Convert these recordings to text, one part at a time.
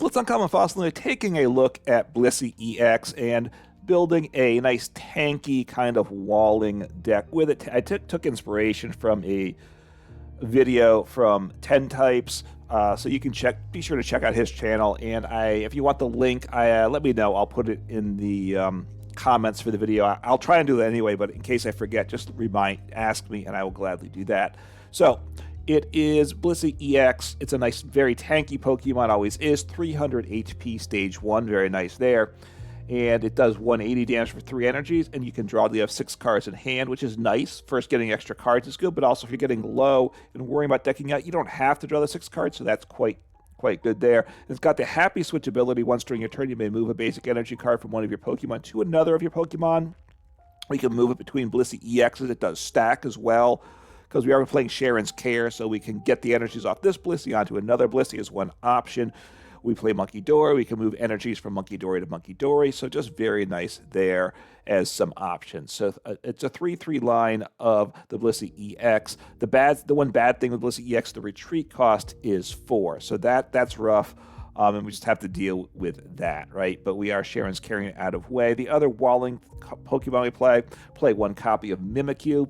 Blitz Uncommon Fossil, taking a look at Blissey EX and building a nice tanky kind of walling deck with it. I took inspiration from a video from 10 Types, so you can be sure to check out his channel. And if you want the link, let me know. I'll put it in the comments for the video. I'll try and do that anyway, but in case I forget, just ask me, and I will gladly do that. So it is Blissey EX. It's a nice, very tanky Pokemon, always is. 300 HP stage 1, very nice there. And it does 180 damage for 3 energies, and you can draw the 6 cards in hand, which is nice. First, getting extra cards is good, but also if you're getting low and worrying about decking out, you don't have to draw the 6 cards, so that's quite good there. It's got the happy switch ability. Once during your turn, you may move a basic energy card from one of your Pokemon to another of your Pokemon. We can move it between Blissey EXs. It does stack as well, because we are playing Cheren's Care, so we can get the energies off this Blissey onto another Blissey is one option. We play Munkidori. We can move energies from Munkidori to Munkidori, so just very nice there as some options. So it's a 3/3 line of the Blissey EX. The one bad thing with Blissey EX, the retreat cost is 4, so that's rough, and we just have to deal with that, right? But we are Cheren's carrying it out of way. The other walling Pokemon we play one copy of Mimikyu.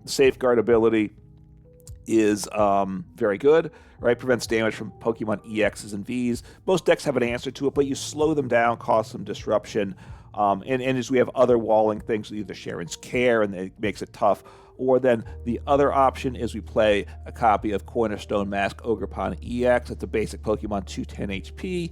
The safeguard ability is very good, right? Prevents damage from Pokemon EXs and Vs. Most decks have an answer to it, but you slow them down, cause some disruption. And as we have other walling things, either Cheren's Care, and it makes it tough, or then the other option is we play a copy of Cornerstone Mask Ogerpon EX. It's a basic Pokemon, 210 HP.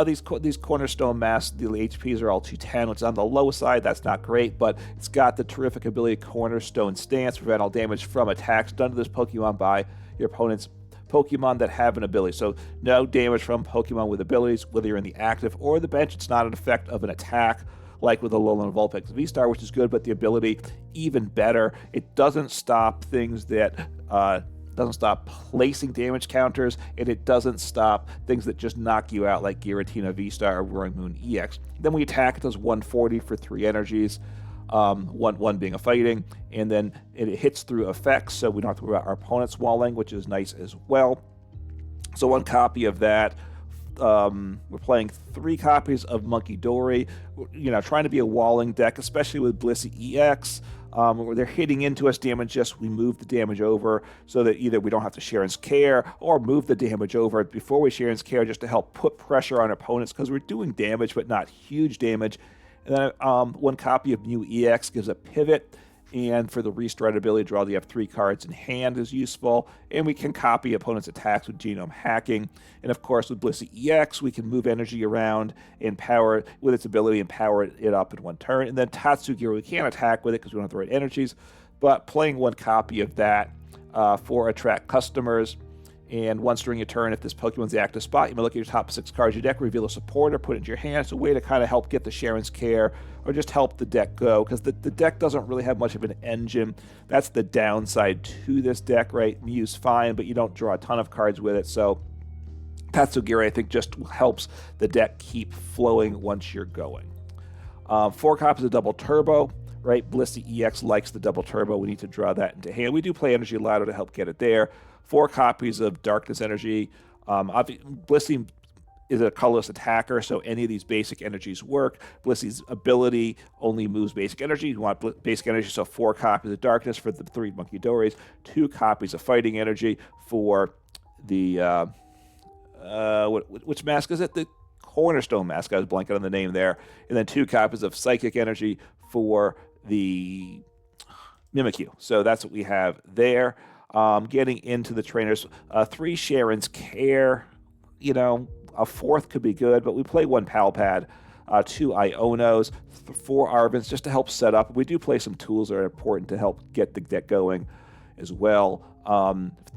These Cornerstone Masks, the HPs are all 210, which is on the low side. That's not great, but it's got the terrific ability Cornerstone Stance, prevent all damage from attacks done to this Pokemon by your opponent's Pokemon that have an ability. So no damage from Pokemon with abilities, whether you're in the active or the bench. It's not an effect of an attack, like with the Alolan Vulpix V-Star, which is good, but the ability, even better. It doesn't stop things that doesn't stop placing damage counters, and it doesn't stop things that just knock you out, like Giratina V-Star or Roaring Moon EX. Then we attack, it does 140 for 3 energies, one being a fighting, and then it hits through effects, so we don't have to worry about our opponent's walling, which is nice as well. So one copy of that. We're playing 3 copies of Munkidori, trying to be a walling deck, especially with Blissey EX. Where they're hitting into us damage, we move the damage over so that either we don't have to Cheren's Care or move the damage over before we Cheren's Care, just to help put pressure on opponents, because we're doing damage but not huge damage. And then one copy of Mew EX gives a pivot, and for the restart ability, draw the F3 cards in hand is useful, and we can copy opponents' attacks with genome hacking. And of course, with Blissey EX, we can move energy around and power with its ability and power it up in one turn. And then Tatsugiri, we can't attack with it because we don't have the right energies, but playing one copy of that for attract customers. And once during your turn, if this Pokemon's the active spot, you may look at your top 6 cards of your deck, reveal a supporter, put it into your hand. It's a way to kind of help get the Cheren's Care, or just help the deck go, because the deck doesn't really have much of an engine. That's the downside to this deck, right? Mew's fine, but you don't draw a ton of cards with it. So Tatsugiri, I think, just helps the deck keep flowing once you're going. 4 copies of Double Turbo. Right, Blissey EX likes the Double Turbo. We need to draw that into hand. We do play Energy Loto to help get it there. 4 copies of Darkness Energy. Blissey is a colorless attacker, so any of these basic energies work. Blissey's ability only moves basic energy. You want basic energy, so 4 copies of Darkness for the 3 Munkidoris, 2 copies of Fighting Energy for the which mask is it? The Cornerstone mask. I was blanking on the name there. And then 2 copies of Psychic Energy for the Mimikyu. So that's what we have there. Getting into the trainers, 3 Cheren's Care. A 4th could be good, but we play 1 Pal Pad, 2 Ionos, 4 Arvens, just to help set up. We do play some tools that are important to help get the deck going as well.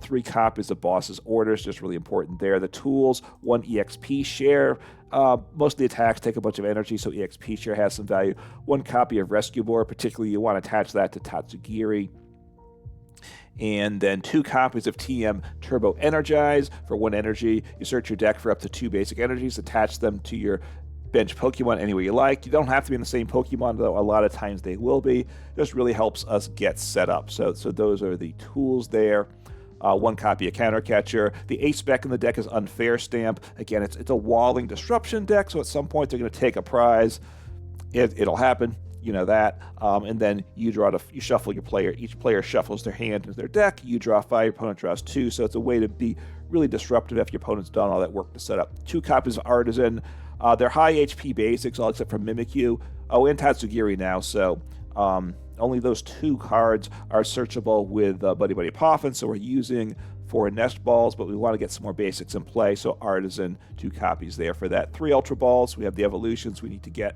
3 copies of Boss's Orders, just really important there. The tools, 1 EXP share. Most of the attacks take a bunch of energy, so EXP share has some value. 1 copy of Rescue Board, particularly you want to attach that to Tatsugiri. And then 2 copies of TM Turbo Energize for 1 energy. You search your deck for up to 2 basic energies, attach them to your bench Pokemon any way you like. You don't have to be in the same Pokemon, though a lot of times they will be. This really helps us get set up. So those are the tools there. 1 copy of Counter Catcher. The ace spec in the deck is Unfair Stamp. Again, it's a walling disruption deck, so at some point they're going to take a prize. It'll happen, you know that. And then you shuffle your player. Each player shuffles their hand into their deck. You draw 5, your opponent draws 2. So it's a way to be really disruptive after your opponent's done all that work to set up. 2 copies of Artazon. They're high HP basics, all except for Mimikyu. Oh, and Tatsugiri now. So only those 2 cards are searchable with Buddy Buddy PAF, and so we're using 4 Nest Balls, but we want to get some more basics in play, so Artazon, 2 copies there for that. 3 Ultra Balls. We have the evolutions we need to get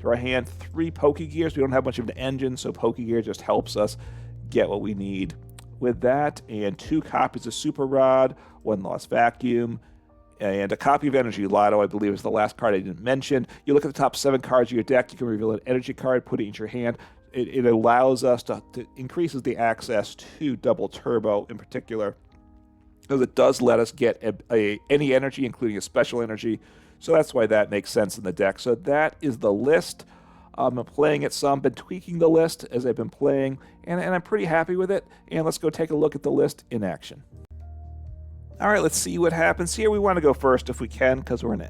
to our hand. 3 Pokégears. We don't have much of an engine, so Pokégear just helps us get what we need with that. And 2 copies of Super Rod, 1 Lost Vacuum, and a copy of Energy Loto, I believe, is the last card I didn't mention. You look at the top 7 cards of your deck, you can reveal an energy card, put it in your hand. It allows us to increases the access to Double Turbo in particular, because it does let us get any energy, including a special energy. So that's why that makes sense in the deck. So that is the list. I'm playing it some, been tweaking the list as I've been playing, and I'm pretty happy with it. And let's go take a look at the list in action. All right, let's see what happens here. We want to go first if we can, because we're an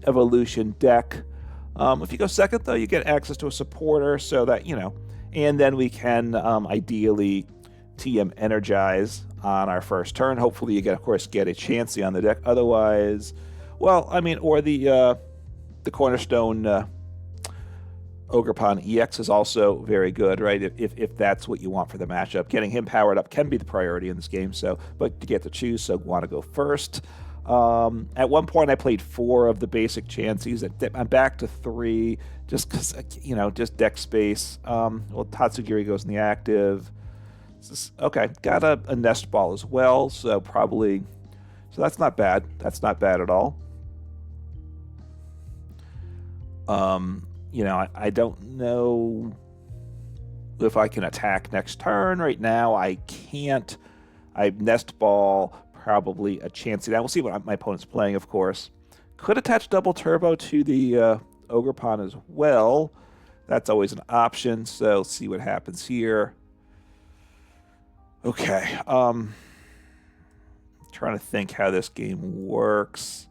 evolution deck. If you go second, though, you get access to a supporter, so that, you know, and then we can ideally TM Energize on our first turn. Hopefully you get, of course, get a Chansey on the deck. Otherwise, well, I mean, or the Cornerstone Ogerpon EX is also very good, right? If that's what you want for the matchup. Getting him powered up can be the priority in this game, so, but you get to choose, so want to go first. At one point I played 4 of the basic Chanseys. I'm back to 3 just because, you know, just deck space. Well, Tatsugiri goes in the active. Okay, got a Nest Ball as well, so probably, so that's not bad. That's not bad at all. You know, I don't know if I can attack next turn. Right now I can't. I Nest Ball, probably a Chansey. Now we'll see what my opponent's playing, of course. Could attach Double Turbo to the Ogerpon as well. That's always an option, so see what happens here. Okay, trying to think how this game works.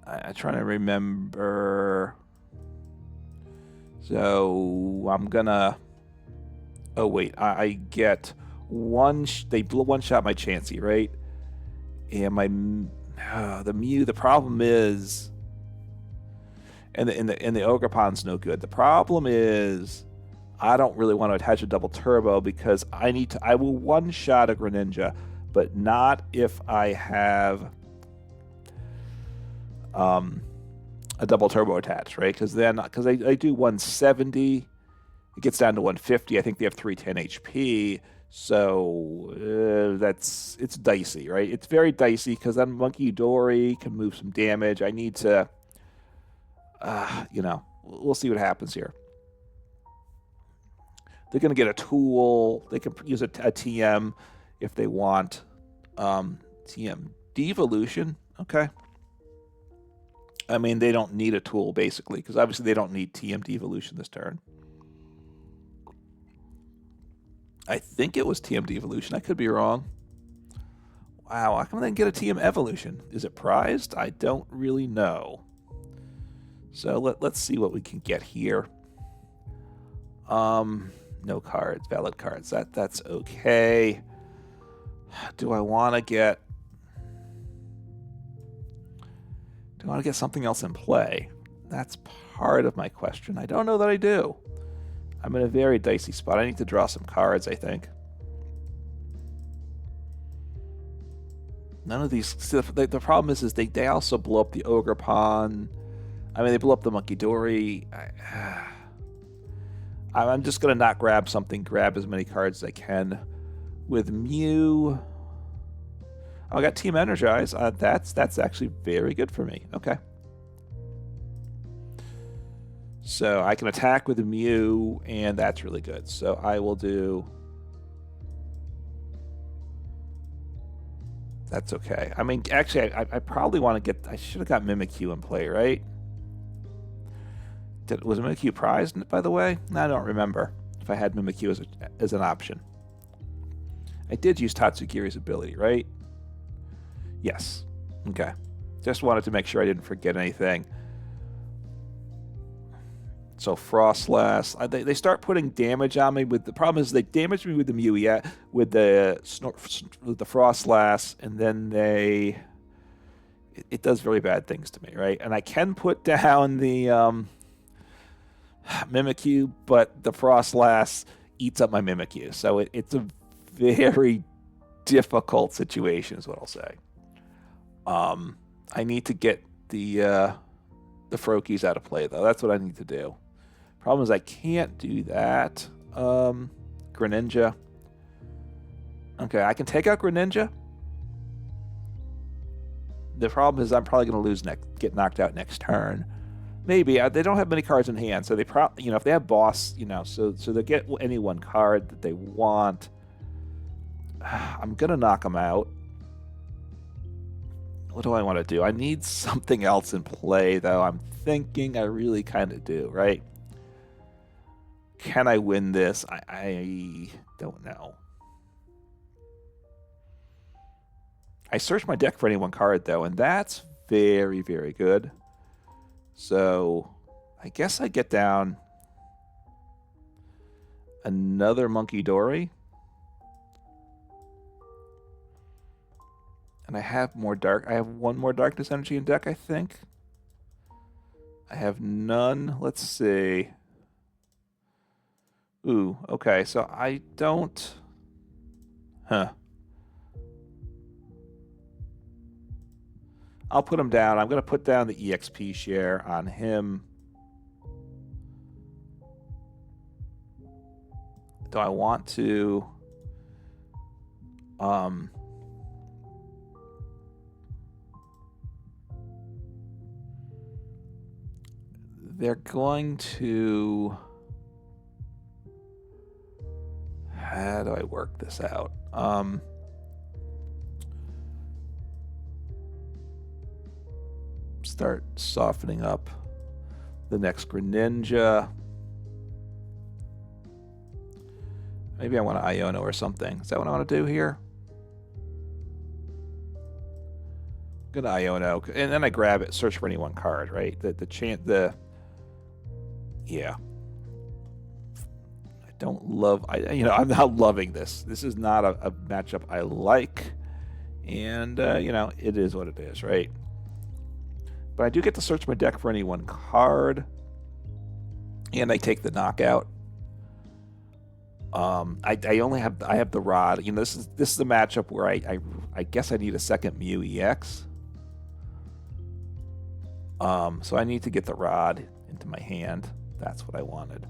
I'm trying to remember. So I'm gonna. Oh wait, I get one. They one-shot my Chansey, right? And my the Mew. The problem is, and the Ogerpon's no good. The problem is, I don't really want to attach a Double Turbo because I need to. I will one-shot a Greninja, but not if I have a Double Turbo attached, right? Because I do 170, it gets down to 150. I think they have 310 HP, so it's dicey, right? It's very dicey because then Munkidori can move some damage. I need to, you know, we'll see what happens here. They're going to get a tool. They can use a TM if they want. TM Devolution, okay. I mean, they don't need a tool, basically, because obviously they don't need TM Devolution this turn. I think it was TM Devolution. I could be wrong. Wow, how come they didn't get a TM Evolution? Is it prized? I don't really know. So let's see what we can get here. No cards, valid cards. That's okay. Do I want to get... Do I want to get something else in play? That's part of my question. I don't know that I do. I'm in a very dicey spot. I need to draw some cards, I think. None of these... The problem is they also blow up the Ogerpon. I mean, they blow up the Munkidori. I'm just going to not grab something, grab as many cards as I can. With Mew... Oh, I got Team Energize. That's actually very good for me. Okay. So I can attack with the Mew, and that's really good. So I will do... That's okay. I mean, actually, I probably want to get... I should have got Mimikyu in play, right? Was Mimikyu prized, by the way? I don't remember if I had Mimikyu as an option. I did use Tatsugiri's ability, right? Yes. Okay. Just wanted to make sure I didn't forget anything. So Frostlass, they start putting damage on me. With the problem is they damage me with the Mew, with the Frostlass, and then it does really bad things to me, right? And I can put down the Mimikyu, but the Frostlass eats up my Mimikyu, so it's a very difficult situation, is what I'll say. I need to get the Froakies out of play, though. That's what I need to do. Problem is I can't do that. Greninja. Okay, I can take out Greninja. The problem is I'm probably going to get knocked out next turn. Maybe. They don't have many cards in hand, so they probably, if they have boss, so they get any one card that they want. I'm going to knock them out. What do I want to do? I need something else in play, though. I'm thinking I really kind of do, right? Can I win this? I don't know. I searched my deck for any one card, though, and that's very, very good. So I guess I get down another Munkidori. And I have more dark. I have one more darkness energy in deck, I think. I have none. Let's see. Ooh, okay. So I don't. Huh. I'll put him down. I'm going to put down the EXP share on him. Do I want to? They're going to... How do I work this out? Start softening up the next Greninja. Maybe I want an Iono or something. Is that what I want to do here? Good Iono, and then I grab it, search for any one card, right? Yeah. I don't love, I'm not loving this. This is not a matchup I like, and it is what it is, right? But I do get to search my deck for any one card, and I take the knockout. I have the Rod. This is a matchup where I guess I need a second Mew EX. So I need to get the Rod into my hand. That's what I wanted.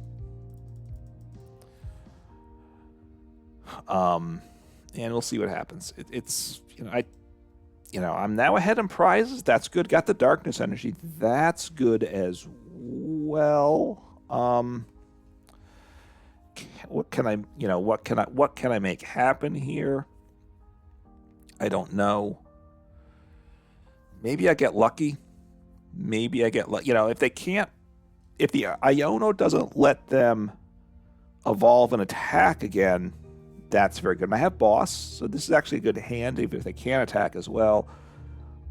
And we'll see what happens. I'm now ahead in prizes. That's good. Got the darkness energy. That's good as well. What can I make happen here? I don't know. Maybe I get lucky. If they can't, if the Iono doesn't let them evolve and attack again, that's very good. And I have boss, so this is actually a good hand, even if they can't attack as well.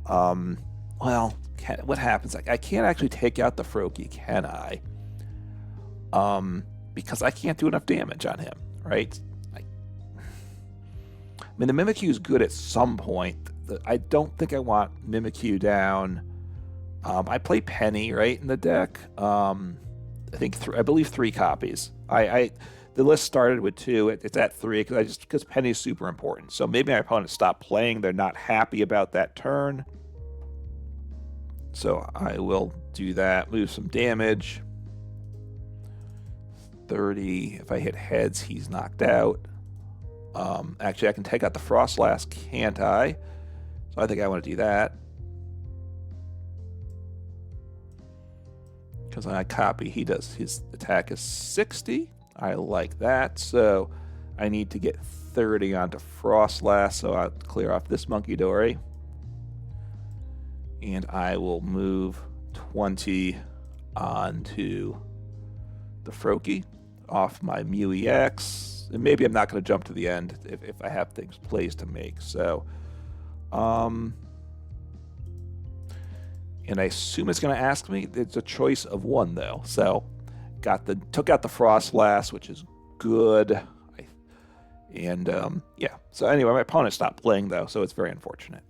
What happens? I can't actually take out the Froakie, can I? Because I can't do enough damage on him, right? The Mimikyu is good at some point. I don't think I want Mimikyu down. I play Penny, right, in the deck. I believe 3 copies. The list started with 2. It's at 3 because Penny is super important. So maybe my opponent stopped playing. They're not happy about that turn. So I will do that. Move some damage. 30. If I hit heads, he's knocked out. Actually, I can take out the Frostlass, can't I? So I think I want to do that. Because I copy, his attack is 60. I like that. So I need to get 30 onto Frostlass. So I'll clear off this Munkidori. And I will move 20 onto the Froakie off my Mew EX. And maybe I'm not going to jump to the end if I have things plays to make. So, and I assume it's going to ask me. It's a choice of one though. So, took out the Frostlass, which is good. And yeah. So anyway, my opponent stopped playing though, so it's very unfortunate.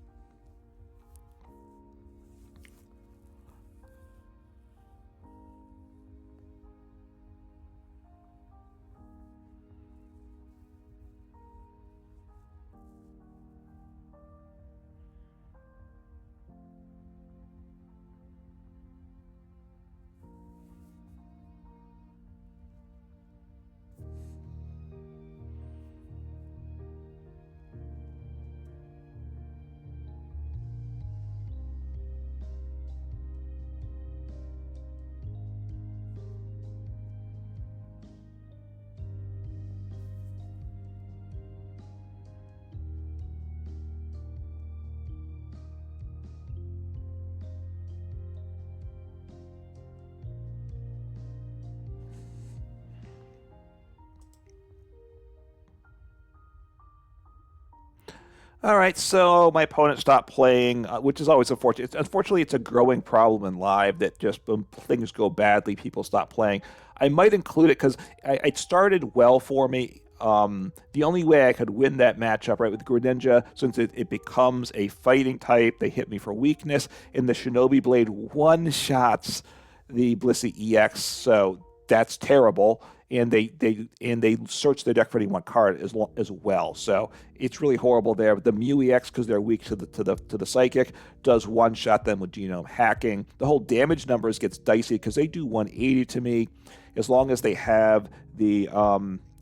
All right, so my opponent stopped playing, which is always unfortunate. Unfortunately, it's a growing problem in live that just when things go badly, people stop playing. I might include it because it started well for me. The only way I could win that matchup, right, with Greninja, since it becomes a fighting type, they hit me for weakness, and the Shinobi Blade one-shots the Blissey EX, so that's terrible. And they search their deck for any one card as well. So it's really horrible there. But the Mew EX, because they're weak to the Psychic, does one shot them with genome hacking. The whole damage numbers gets dicey because they do 180 to me. As long as they have the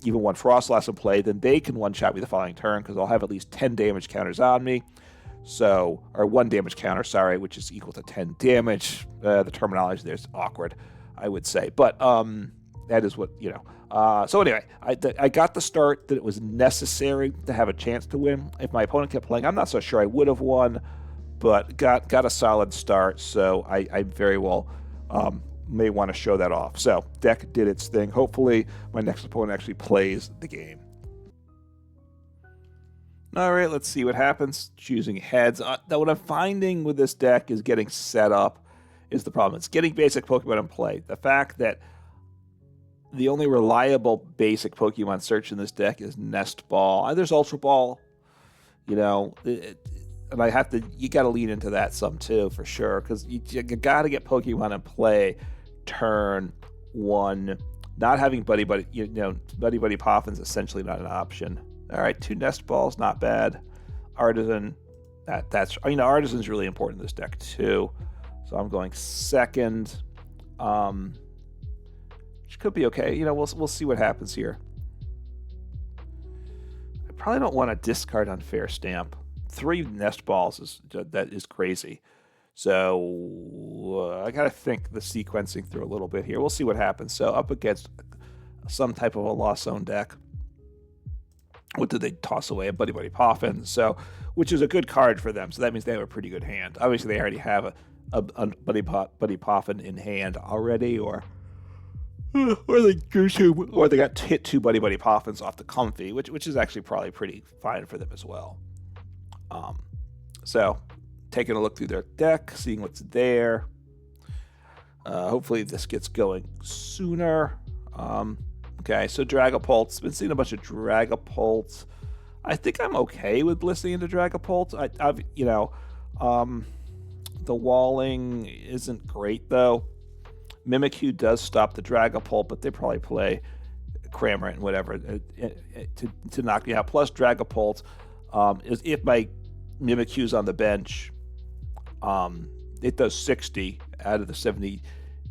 even one Frostlass in play, then they can one shot me the following turn because I'll have at least 10 damage counters on me. So, or 1 damage counter, sorry, which is equal to 10 damage. The terminology there is awkward, I would say, but that is what, you know. So anyway, I got the start that it was necessary to have a chance to win. If my opponent kept playing, I'm not so sure I would have won, but got a solid start. So I very well may want to show that off. So deck did its thing. Hopefully my next opponent actually plays the game. All right, let's see what happens. Choosing heads. Now what I'm finding with this deck is getting set up is the problem. It's getting basic Pokemon in play. The fact that the only reliable basic Pokemon search in this deck is Nest Ball. There's Ultra Ball, you know, and I have to. You got to lean into that some too, for sure, because you got to get Pokemon in play turn one. Not having Buddy Buddy PAF is essentially not an option. All right, 2 Nest Balls, not bad. Artazon, that's Artazon's really important in this deck too. So I'm going second. Which could be okay. You know, we'll see what happens here. I probably don't want to discard Unfair Stamp. 3 Nest Balls is crazy. So I got to think the sequencing through a little bit here. We'll see what happens. So up against some type of a Lost Zone deck. What did they toss away? A Buddy Buddy PAF in, so which is a good card for them. So that means they have a pretty good hand. Obviously, they already have a Buddy PAF in hand already, or they got hit 2 Buddy Buddy PAFs off the Comfy, which is actually probably pretty fine for them as well. So taking a look through their deck, seeing what's there. Hopefully this gets going sooner. Okay, so Dragapult. Been seeing a bunch of Dragapults. I think I'm okay with Blissey into Dragapult. The walling isn't great though. Mimikyu does stop the Dragapult, but they probably play Cramorant and whatever to knock me out. Plus Dragapult is if my Mimikyu's on the bench, it does 60 out of the 70.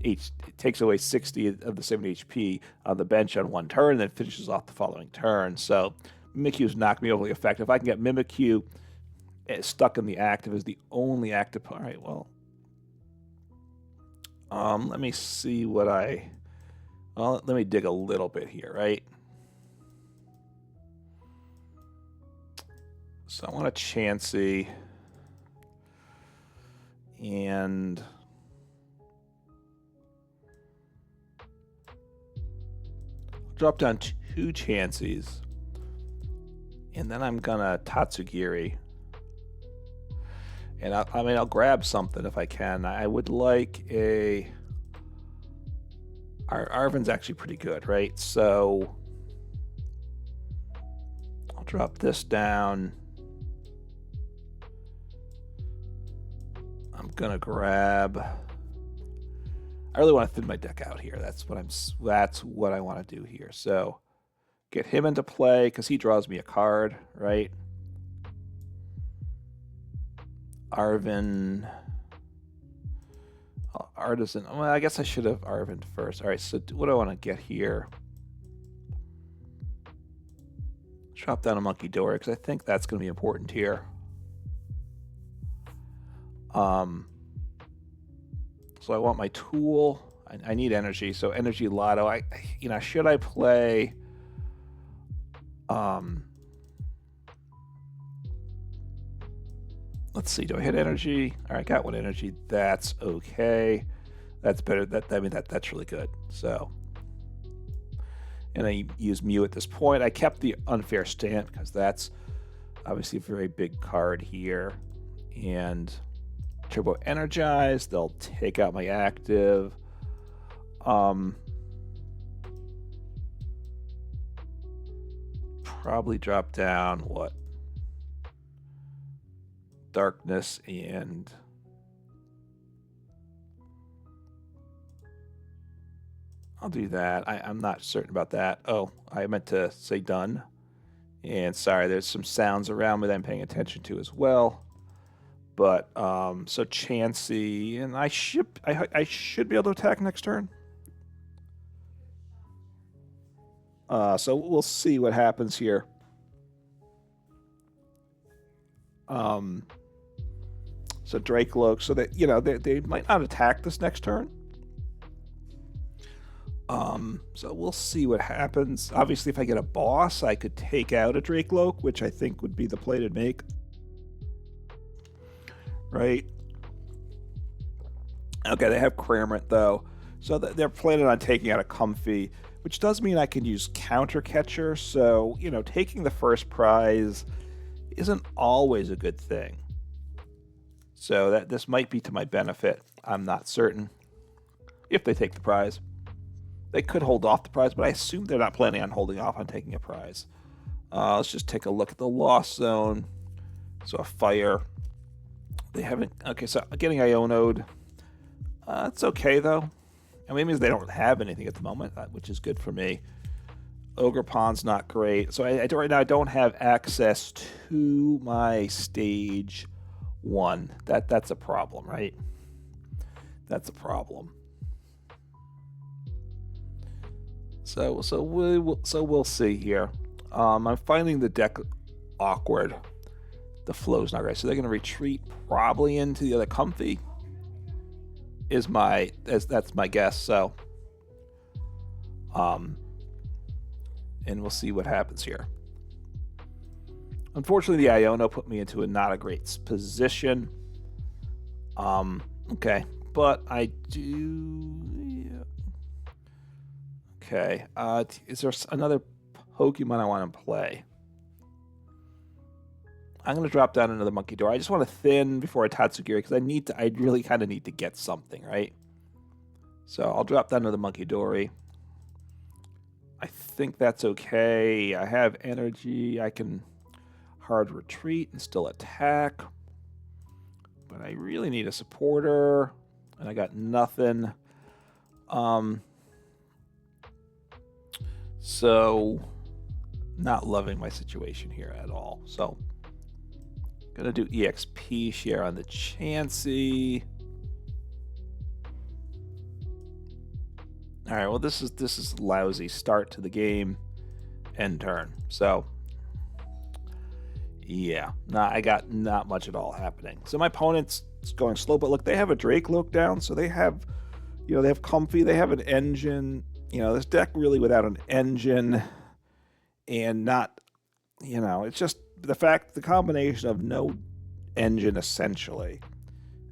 It takes away 60 of the 70 HP on the bench on one turn, and then finishes off the following turn. So Mimikyu's not me overly effective. If I can get Mimikyu stuck in the active as the only active. All right, well, let me see what let me dig a little bit here, right? So I want a Chansey and drop down 2 Chanseys. And then I'm gonna Tatsugiri. And I mean, I'll grab something if I can. I would like a... Arven's actually pretty good, right? So I'll drop this down. I'm gonna grab... I really want to thin my deck out here. That's what I want to do here. So get him into play because he draws me a card, right? Arven, Artazon. Well, I guess I should have Arven first. All right, so what do I want to get here? Drop down a Munkidori because I think that's going to be important here. So I want my tool. I need energy, so Energy Loto. Should I play? Let's see. Do I hit energy? All right, got one energy. That's okay. That's better. That's really good. So, and I use Mew at this point. I kept the Unfair Stamp because that's obviously a very big card here, and Turbo Energize. They'll take out my active. Probably drop down what? Darkness and I'll do that. I'm not certain about that. Oh, I meant to say done. And sorry, there's some sounds around me that I'm paying attention to as well. But so Chansey, and I should be able to attack next turn. So we'll see what happens here. So Dragapult, so that they might not attack this next turn. So we'll see what happens. Obviously, if I get a boss, I could take out a Dragapult, which I think would be the play to make. Right. Okay, they have Cramorant though, so they're planning on taking out a Comfey, which does mean I can use Counter Catcher. So taking the first prize isn't always a good thing. So this might be to my benefit. I'm not certain if they take the prize. They could hold off the prize, but I assume they're not planning on holding off on taking a prize. Let's just take a look at the Lost Zone. So a Fire. They haven't... Okay, so getting Iono'd. It's okay, though. I mean, it means they don't have anything at the moment, which is good for me. Ogerpon's not great. So right now I don't have access to my Stage 1. That's a problem, right? That's a problem. So we'll see here. I'm finding the deck awkward. The flow's not right, so they're going to retreat probably into the other Comfey. That's my guess. So, and we'll see what happens here. Unfortunately, the Iono put me into not a great position. Okay, but I do. Yeah. Okay. Is there another Pokemon I want to play? I'm going to drop down another Munkidori. I just want to thin before I Tatsugiri because I really kind of need to get something, right? So I'll drop down another Munkidori. I think that's okay. I have energy. I can hard retreat and still attack. But I really need a supporter. And I got nothing. So not loving my situation here at all. So gonna do EXP share on the Chansey. All right, well this is lousy start to the game, end turn. So yeah, I got not much at all happening. So my opponent's going slow, but look, they have a Dragapult down, so they have, they have Comfey, they have an engine. This deck really without an engine and not, it's just the combination of no engine essentially.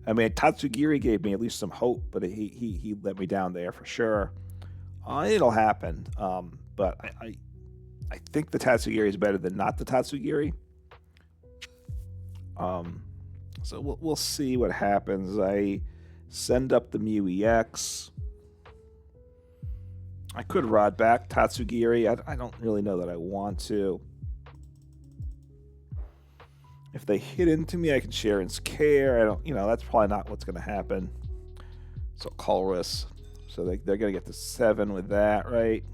I mean, Tatsugiri gave me at least some hope, but he let me down there for sure. It'll happen. but I think the Tatsugiri is better than not the Tatsugiri. So we'll see what happens. I send up the Mew EX. I could rod back Tatsugiri. I don't really know that I want to. If they hit into me, I can Cheren's Care. I don't, that's probably not what's going to happen. So Colress. So they're going to get to 7 with that, right?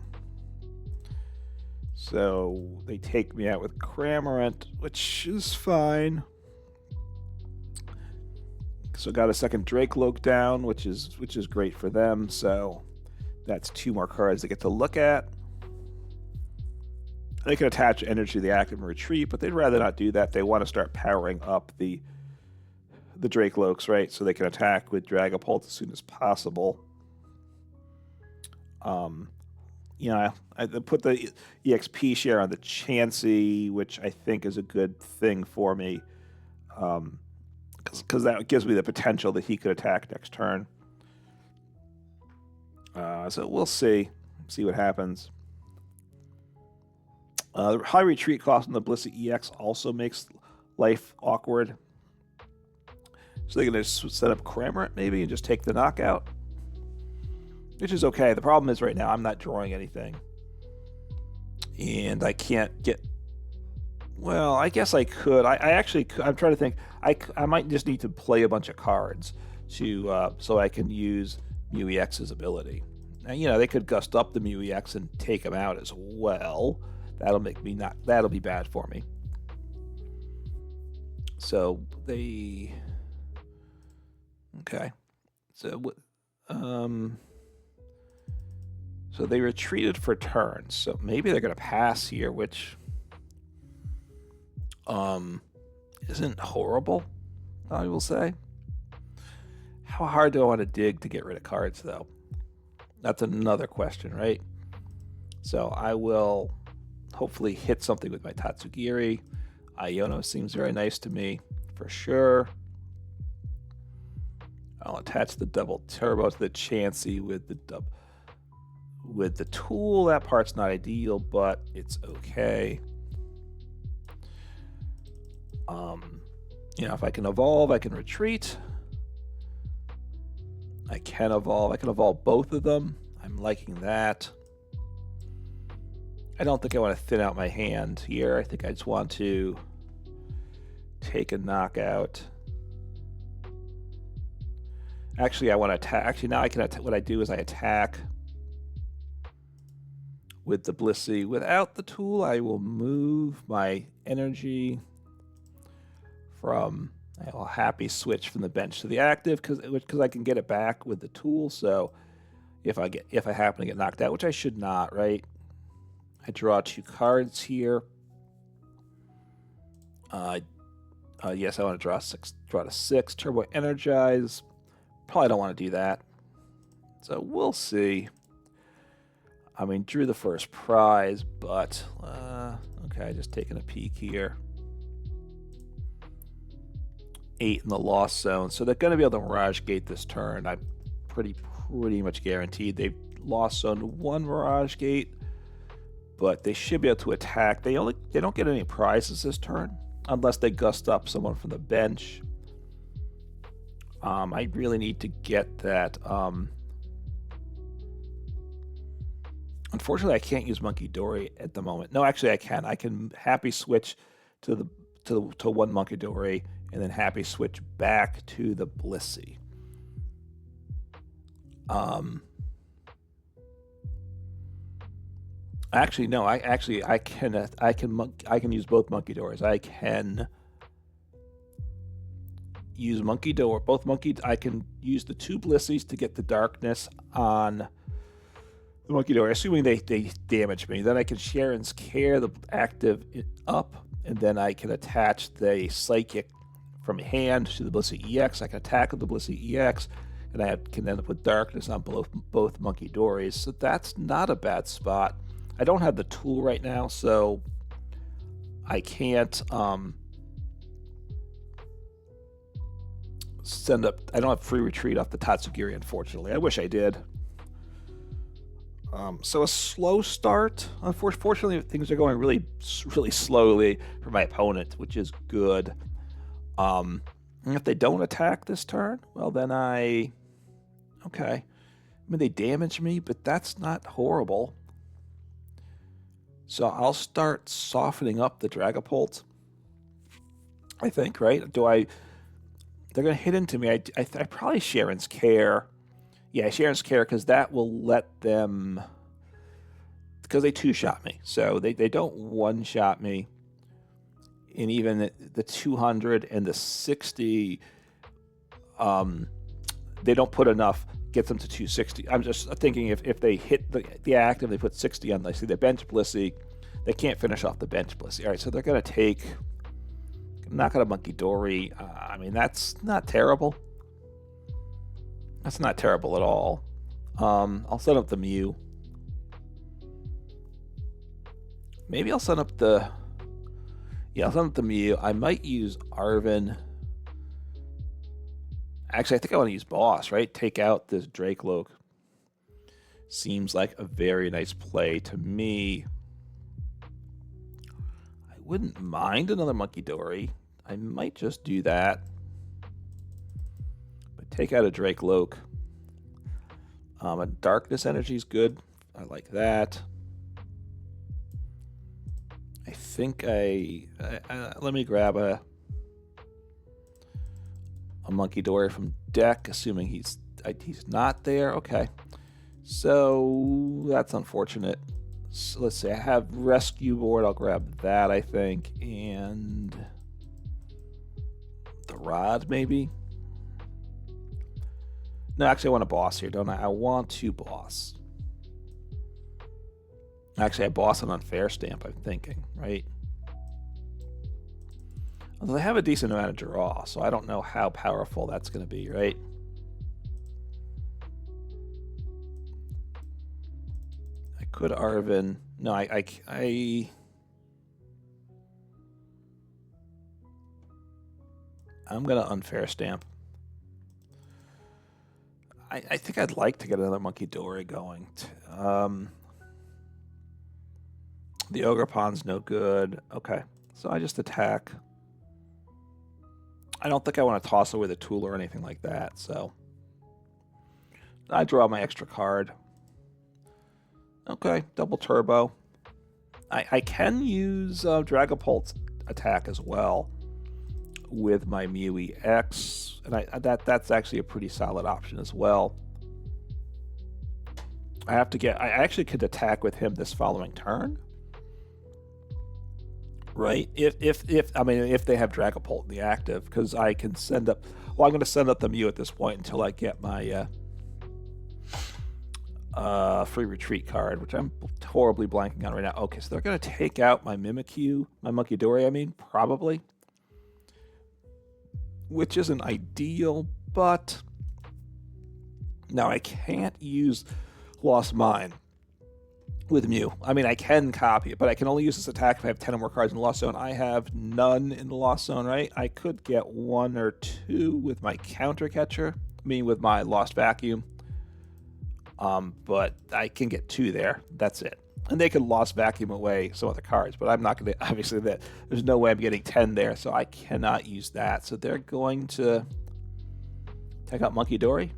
So they take me out with Cramorant, which is fine. So got a second Dracloak down, which is great for them. So that's 2 more cards they get to look at. They can attach energy to the active and retreat, but they'd rather not do that. They want to start powering up the Dracloaks, right? So they can attack with Dragapult as soon as possible. I put the EXP share on the Chansey, which I think is a good thing for me, because that gives me the potential that he could attack next turn. So we'll see what happens. The high retreat cost on the Blissey EX also makes life awkward. So they're going to set up Cramorant maybe and just take the knockout, which is okay. The problem is right now I'm not drawing anything. And I can't get... Well, I guess I could. I actually could. I'm trying to think. I might just need to play a bunch of cards so I can use Mew EX's ability. Now, they could gust up the Mew EX and take him out as well. That'll be bad for me. So they... Okay. So they retreated for turns. So maybe they're going to pass here, which isn't horrible, I will say. How hard do I want to dig to get rid of cards, though? That's another question, right? So I will hopefully hit something with my Tatsugiri. Iono seems very nice to me, for sure. I'll attach the double turbo to the Chansey with the tool. That part's not ideal, but it's okay. If I can evolve, I can retreat. I can evolve. I can evolve both of them. I'm liking that. I don't think I want to thin out my hand here. I think I just want to take a knockout. Actually, I want to attack. Actually, now I can attack. What I do is I attack with the Blissey. Without the tool, I will move my energy from... I will happy switch from the bench to the active because I can get it back with the tool. So if I happen to get knocked out, which I should not, right? I draw 2 cards here. Yes, I want to draw 6. Draw to 6. Turbo Energize. Probably don't want to do that. So we'll see. I mean, drew the first prize, but okay, just taking a peek here. 8 in the Lost Zone, so they're going to be able to Mirage Gate this turn. I'm pretty much guaranteed. They've Lost Zone 1 Mirage Gate, but they should be able to attack. They don't get any prizes this turn unless they gust up someone from the bench. I really need to get that. Unfortunately, I can't use Munkidori at the moment. No, actually, I can. I can happy switch to one Munkidori and then happy switch back to the Blissey. Actually, no. I can use both Munkidoris. I can use Munkidori. Both I can use the 2 Blisseys to get the darkness on the Munkidori, assuming they damage me. Then I can Cheren's Care the active up, and then I can attach the Psychic from hand to the Blissey EX. I can attack with the Blissey EX, and I can end up with darkness on both Munkidoris. So that's not a bad spot. I don't have the tool right now, so I can't send up. I don't have free retreat off the Tatsugiri, unfortunately. I wish I did. So a slow start. Unfortunately, things are going really slowly for my opponent, which is good. And if they don't attack this turn, well, then okay. I mean, they damage me, but that's not horrible. So I'll start softening up the Dragapult. I think, right? They're going to hit into me. I probably Cheren's Care. Yeah, Cheren's Care, because that will let them... Because they two-shot me. So they don't one-shot me. And even the 200 and the 60, they don't put enough, gets them to 260. I'm just thinking if they hit the active, they put 60 on, they see the bench Blissey, they can't finish off the bench Blissey. All right, so they're going to take... Knock out a Munkidori. I mean, that's not terrible. That's not terrible at all. I'll set up the Mew. Maybe I'll set up the... Yeah, I'll set up the Mew. I might use Arven. Actually, I think I want to use Boss, right? Take out this Dracloak. Seems like a very nice play to me. I wouldn't mind another Munkidori. I might just do that. But take out a Dracloak. A Darkness Energy is good. I like that. I think let me grab a Munkidori from deck, assuming he's not there. Okay. So that's unfortunate. So let's see, I have Rescue Board. I'll grab that, I think. And the Rod, maybe? No, actually, I want a Boss here, don't I? I want to Boss. Actually, I Boss an Unfair Stamp, I'm thinking, right? Although they have a decent amount of draw, so I don't know how powerful that's going to be, right? I could Arven. No, I'm going to Unfair Stamp. I think I'd like to get another Munkidori going. The Ogerpon's no good. Okay, so I just attack. I don't think I want to toss away the tool or anything like that, so I draw my extra card. Okay, double turbo. I can use Dragapult's attack as well with my Mew EX, and that's actually a pretty solid option as well. I actually could attack with him this following turn, right? If they have Dragapult in the active, because I can send up. Well, I'm going to send up the Mew at this point until I get my free retreat card, which I'm horribly blanking on right now. Okay, so they're going to take out my Mimikyu, my Munkidori, probably. Which isn't ideal, but now I can't use Lost Mine with Mew. I can copy it, but I can only use this attack if I have 10 or more cards in the Lost Zone. I have none in the Lost Zone, right? I could get 1 or 2 with my Counter Catcher, with my Lost Vacuum. But I can get 2 there. That's it. And they can Lost Vacuum away some other cards, but I'm not going to, obviously, there's no way I'm getting 10 there, so I cannot use that. So they're going to take out Munkidori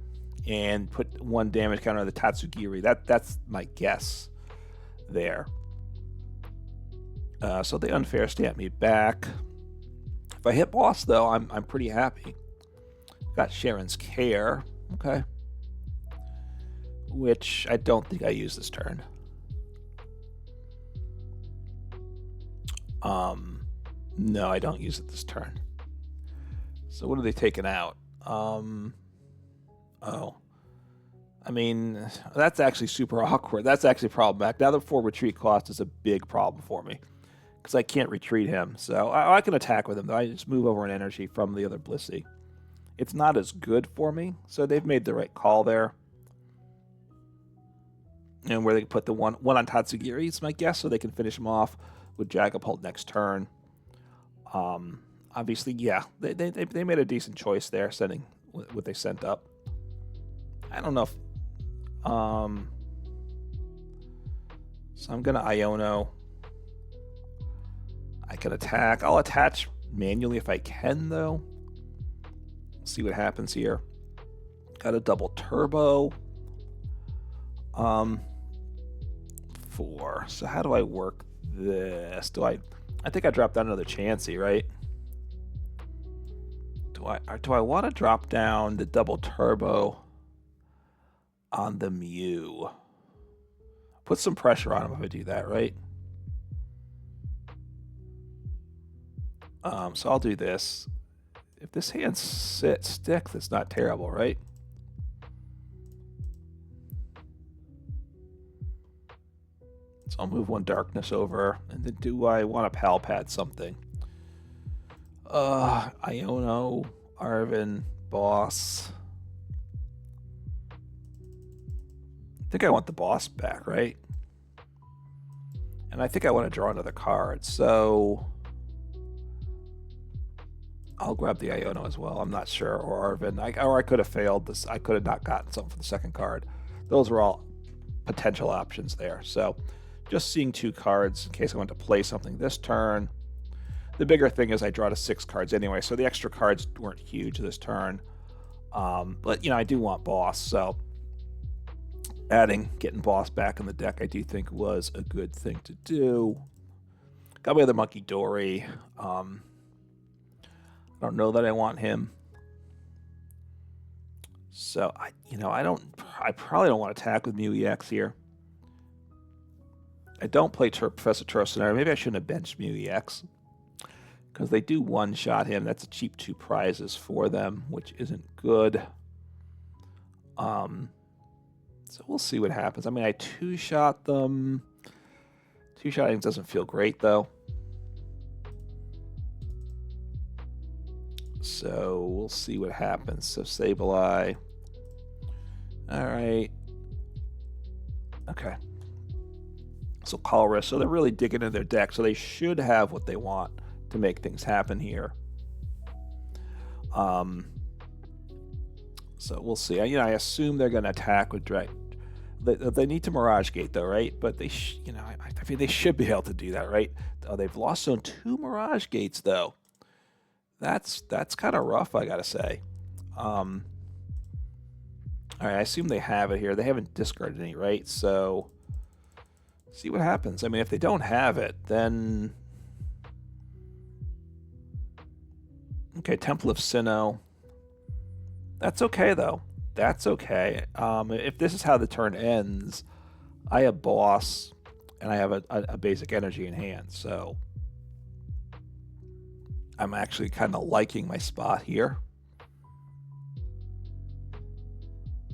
and put 1 damage counter on the Tatsugiri. That's my guess there. So they Unfair Stamp me back. If I hit Boss, though, I'm pretty happy. Got Cheren's Care. Okay. Which I don't think I use this turn. No, I don't use it this turn. So what are they taking out? That's actually super awkward. That's actually problematic. Now the 4 retreat cost is a big problem for me because I can't retreat him. So I can attack with him, though. I just move over an energy from the other Blissey. It's not as good for me, so they've made the right call there. And where they can put the one on Tatsugiri is my guess, so they can finish him off with Dragapult next turn. Obviously, yeah, they made a decent choice there, sending what they sent up. I don't know if So I'm going to Iono. I can attack. I'll attach manually if I can, though. See what happens here. Got a double turbo. 4. So how do I work this? I think I dropped down another Chansey, right? Do I want to drop down the double turbo on the Mew? Put some pressure on him if I do that, right? So I'll do this. If this hand sticks, that's not terrible, right? So I'll move one darkness over, and then do I want to Pal Pad something? Iono, Arven, Boss. I think I want the Boss back, right? And I think I want to draw another card, so I'll grab the Iono as well. I'm not sure, or Arven. Or I could have failed this. I could have not gotten something for the second card. Those were all potential options there. So just seeing 2 cards in case I want to play something this turn. The bigger thing is I draw to 6 cards anyway, so the extra cards weren't huge this turn. But, you know, I do want Boss, so getting Boss back in the deck I do think was a good thing to do. Got my other Munkidori. I don't know that I want him. So, I probably don't want to attack with Mew EX here. I don't play Professor Turfscenario. Maybe I shouldn't have benched Mew EX. Because they do one-shot him. That's a cheap 2 prizes for them, which isn't good. So we'll see what happens. I mean, I 2-shot them. 2-shotting doesn't feel great, though. So we'll see what happens. So Sableye. All right. Okay. So Colress. So they're really digging in their deck. So they should have what they want to make things happen here. So we'll see. I assume they're going to attack with Drag. They need to Mirage Gate though, right? But they, I mean, they should be able to do that, right? Oh, they've lost zone 2 Mirage Gates though. That's kind of rough, I gotta say. All right, I assume they have it here. They haven't discarded any, right? So see what happens. I mean, if they don't have it, then okay, Temple of Sinnoh. That's okay though. That's okay. If this is how the turn ends, I have Boss and I have a basic energy in hand, so I'm actually kind of liking my spot here.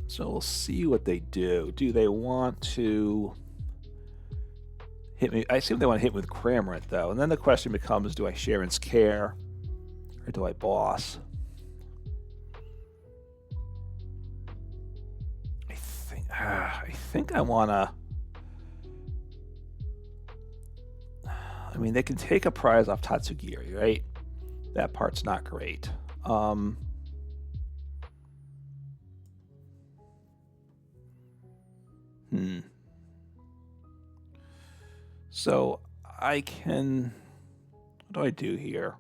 So we'll see what they do. Do they want to hit me? I assume they want to hit me with Cramorant, though. And then the question becomes, do I Cheren's Care or do I Boss? I think I want to... I mean, they can take a prize off Tatsugiri, right? That part's not great. So I can... What do I do here?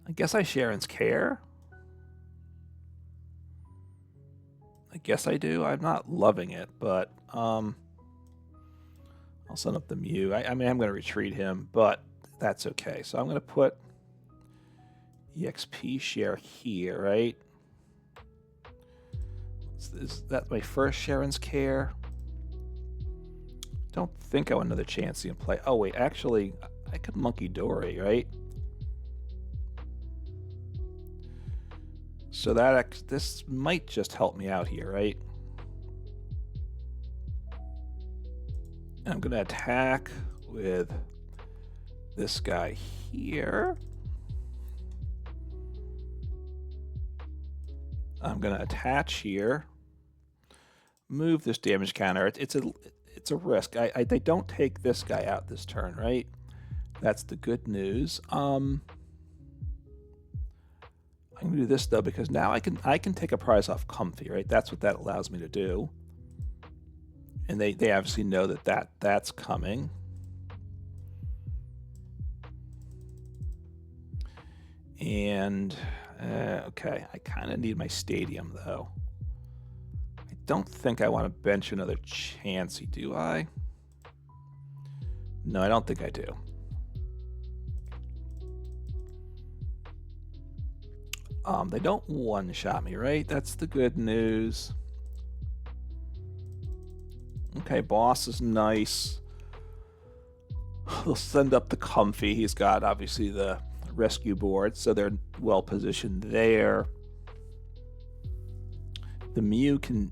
I guess I Cheren's Care. I guess I do. I'm not loving it, but I'll send up the Mew. I mean, I'm going to retreat him, but that's okay. So I'm going to put EXP share here, right? Is that my first Cheren's Care? Don't think I want another Chansey in play. Oh, wait, actually, I could Munkidori, right? So this might just help me out here, right? And I'm going to attack with this guy here. I'm going to attach here. Move this damage counter. It's a risk. They don't take this guy out this turn, right? That's the good news. I'm going to do this though because now I can take a prize off Comfy, right? That's what that allows me to do. And they obviously know that's coming. And, okay, I kind of need my stadium, though. I don't think I want to bench another Chansey, do I? No, I don't think I do. They don't one-shot me, right? That's the good news. Okay, boss is nice. They'll send up the Comfy. He's got, obviously, the Rescue Board, so they're well positioned there. The Mew can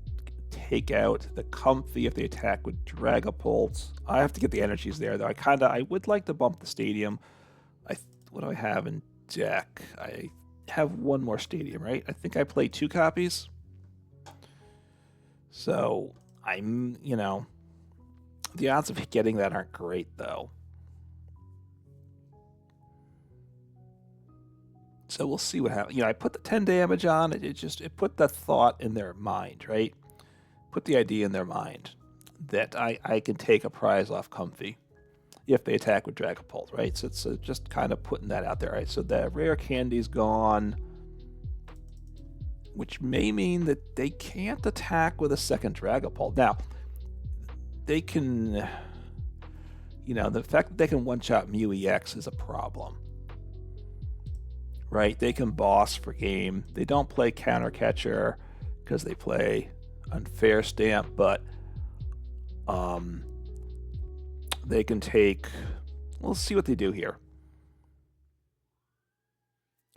take out the Comfy if they attack with Dragapult. I have to get the energies there, though. I would like to bump the stadium. What do I have in deck? I have one more stadium, right? I think I play 2 copies. So I'm, the odds of getting that aren't great, though. So we'll see what happens. I put the 10 damage on. It put the thought in their mind, right? Put the idea in their mind that I can take a prize off Comfy if they attack with Dragapult, right? So it's just kind of putting that out there, right? So the rare candy's gone, which may mean that they can't attack with a second Dragapult. Now, they can, the fact that they can one-shot Mew EX is a problem. Right, they can boss for game. They don't play counter catcher because they play Unfair Stamp, but they can take. We'll see what they do here.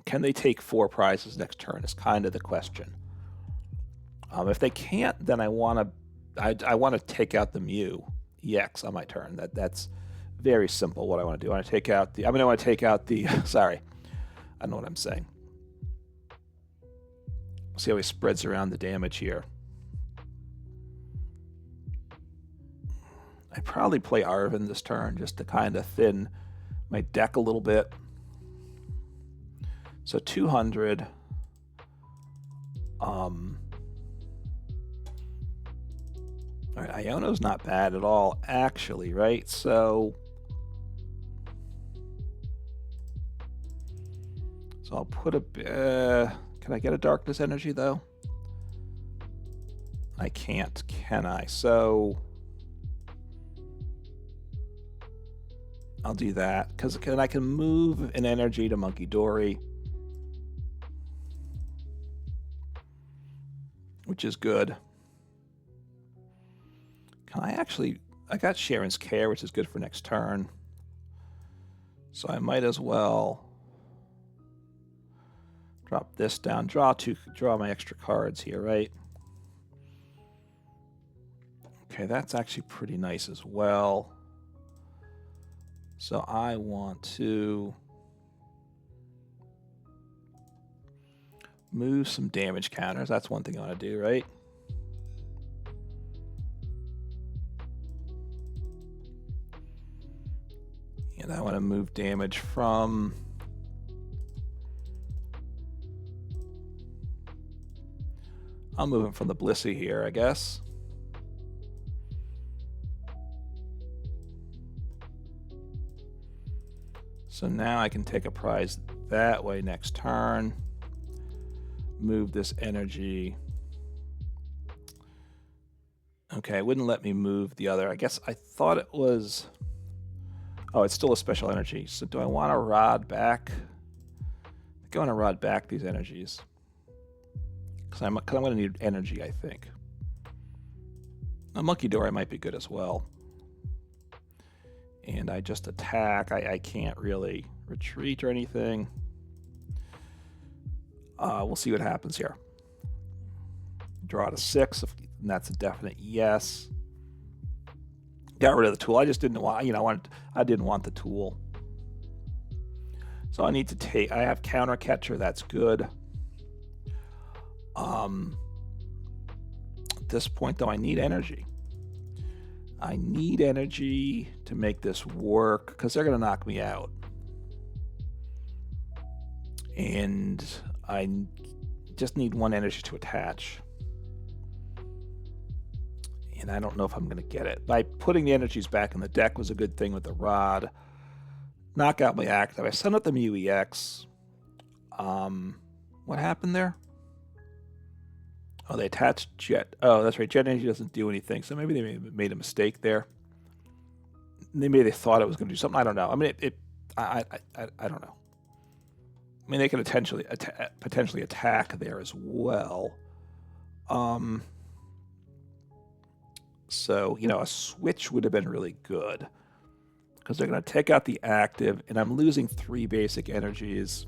Can they take 4 prizes next turn? Is kind of the question. If they can't, then I want to take out the Mew EX on my turn. That's very simple. What I want to do. I want to take out the. I'm going to want to take out the. Sorry. I know what I'm saying. See how he spreads around the damage here. I probably play Arven this turn just to kind of thin my deck a little bit. So 200. All right, Iono's not bad at all, actually, right? So I'll put can I get a Darkness Energy, though? I can't, can I? So I'll do that, because I can move an energy to Munkidori, which is good. Can I got Cheren's Care, which is good for next turn. So I might as well drop this down, draw my extra cards here, right? Okay, that's actually pretty nice as well. So I want to move some damage counters. That's one thing I want to do, right? And I want to move damage from I'll move him from the Blissey here, I guess. So now I can take a prize that way next turn. Move this energy. Okay, it wouldn't let me move the other. I guess I thought it was... Oh, it's still a special energy. So do I want to rod back? I think I want to rod back these energies. Because I'm going to need energy, I think. A Munkidori might be good as well. And I just attack. I can't really retreat or anything. We'll see what happens here. Draw to 6, and that's a definite yes. Got rid of the tool. I just didn't want, I didn't want the tool. So I need to take, I have counter catcher, that's good. At this point, though, I need energy. I need energy to make this work because they're going to knock me out. And I just need 1 energy to attach. And I don't know if I'm going to get it. By putting the energies back in the deck was a good thing with the rod. Knock out my active. I sent out the Mew EX. What happened there? Oh, they attached Jet. Oh, that's right. Jet Energy doesn't do anything. So maybe they made a mistake there. Maybe they thought it was going to do something. I don't know. I mean, I don't know. I mean, they can potentially attack there as well. So, you know, a switch would have been really good. Because they're going to take out the active, and I'm losing 3 basic energies.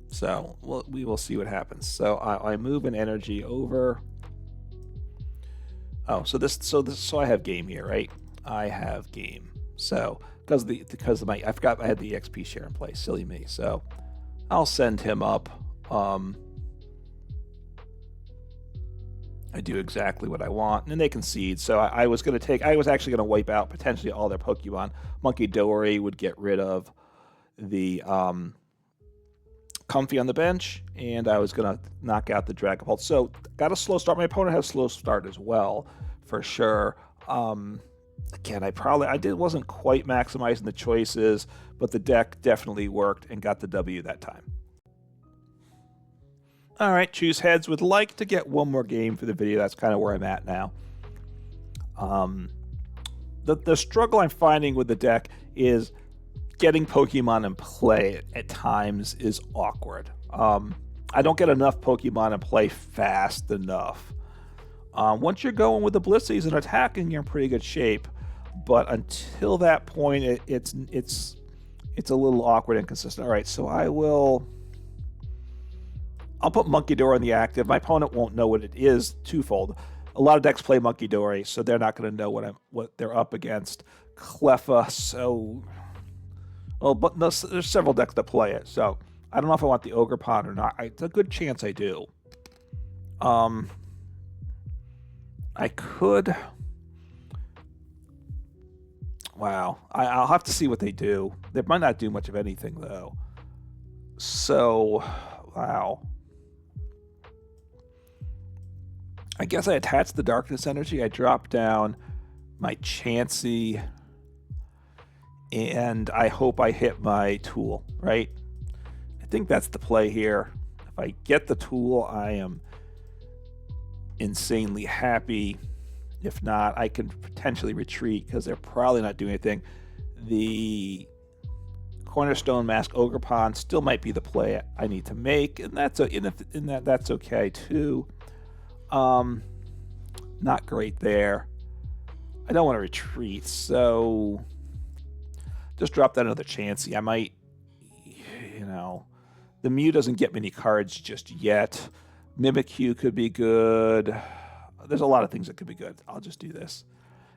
So we will see what happens. So I move an energy over. Oh, so I have game here, right? I have game. So because of my, I forgot I had the EXP share in place. Silly me. So I'll send him up. I do exactly what I want, and they concede. So I was actually going to wipe out potentially all their Pokemon. Munkidori would get rid of the Comfy on the bench, and I was going to knock out the Dragapult. So got a slow start. My opponent has a slow start as well, for sure. Again, wasn't quite maximizing the choices, but the deck definitely worked and got the W that time. All right, Choose Heads would like to get one more game for the video. That's kind of where I'm at now. The struggle I'm finding with the deck is getting Pokemon in play at times is awkward. I don't get enough Pokemon in play fast enough. Once you're going with the Blisseys and attacking, you're in pretty good shape. But until that point, it's a little awkward and inconsistent. All right, so I'll put Munkidori on the active. My opponent won't know what it is twofold. A lot of decks play Munkidori, so they're not going to know what they're up against. Cleffa, so... Well, but there's several decks that play it, so I don't know if I want the Ogerpon or not. It's a good chance I do. I could... Wow. I'll have to see what they do. They might not do much of anything, though. So, wow. I guess I attach the Darkness Energy. I drop down my Chansey, and I hope I hit my tool, right? I think that's the play here. If I get the tool, I am insanely happy. If not, I can potentially retreat because they're probably not doing anything. The Cornerstone Mask Ogerpon still might be the play I need to make, and that's okay too. Not great there. I don't want to retreat, so just drop that another Chansey. I might, the Mew doesn't get many cards just yet. Mimikyu could be good. There's a lot of things that could be good. I'll just do this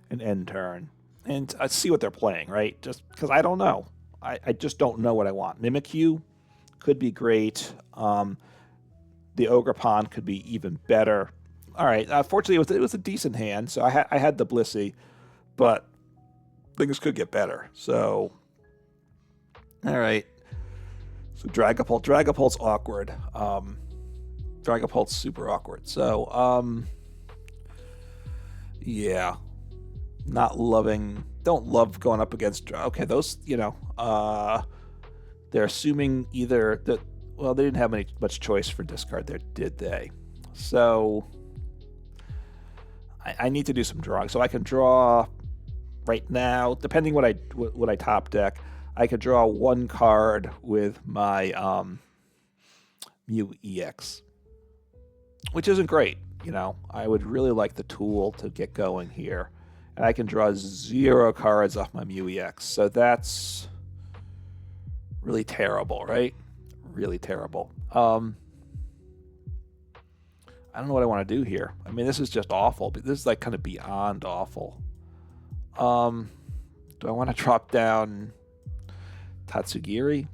and end turn and see what they're playing, right? Just because I don't know. I just don't know what I want. Mimikyu could be great. The Ogerpon could be even better. All right. Fortunately, it was a decent hand, so I had the Blissey, but things could get better. So, all right. So Dragapult. Dragapult's awkward. Dragapult's super awkward. So, yeah. Not loving. Don't love going up against. Okay, those. They're assuming either that. Well, they didn't have much choice for discard there, did they? So I need to do some drawing. So I can draw right now, depending what I top deck, I could draw one card with my Mew EX, which isn't great. I would really like the tool to get going here. And I can draw 0 cards off my Mew EX. So that's really terrible, right? Really terrible. I don't know what I want to do here. I mean, this is just awful. But this is like kind of beyond awful. Do I want to drop down Tatsugiri?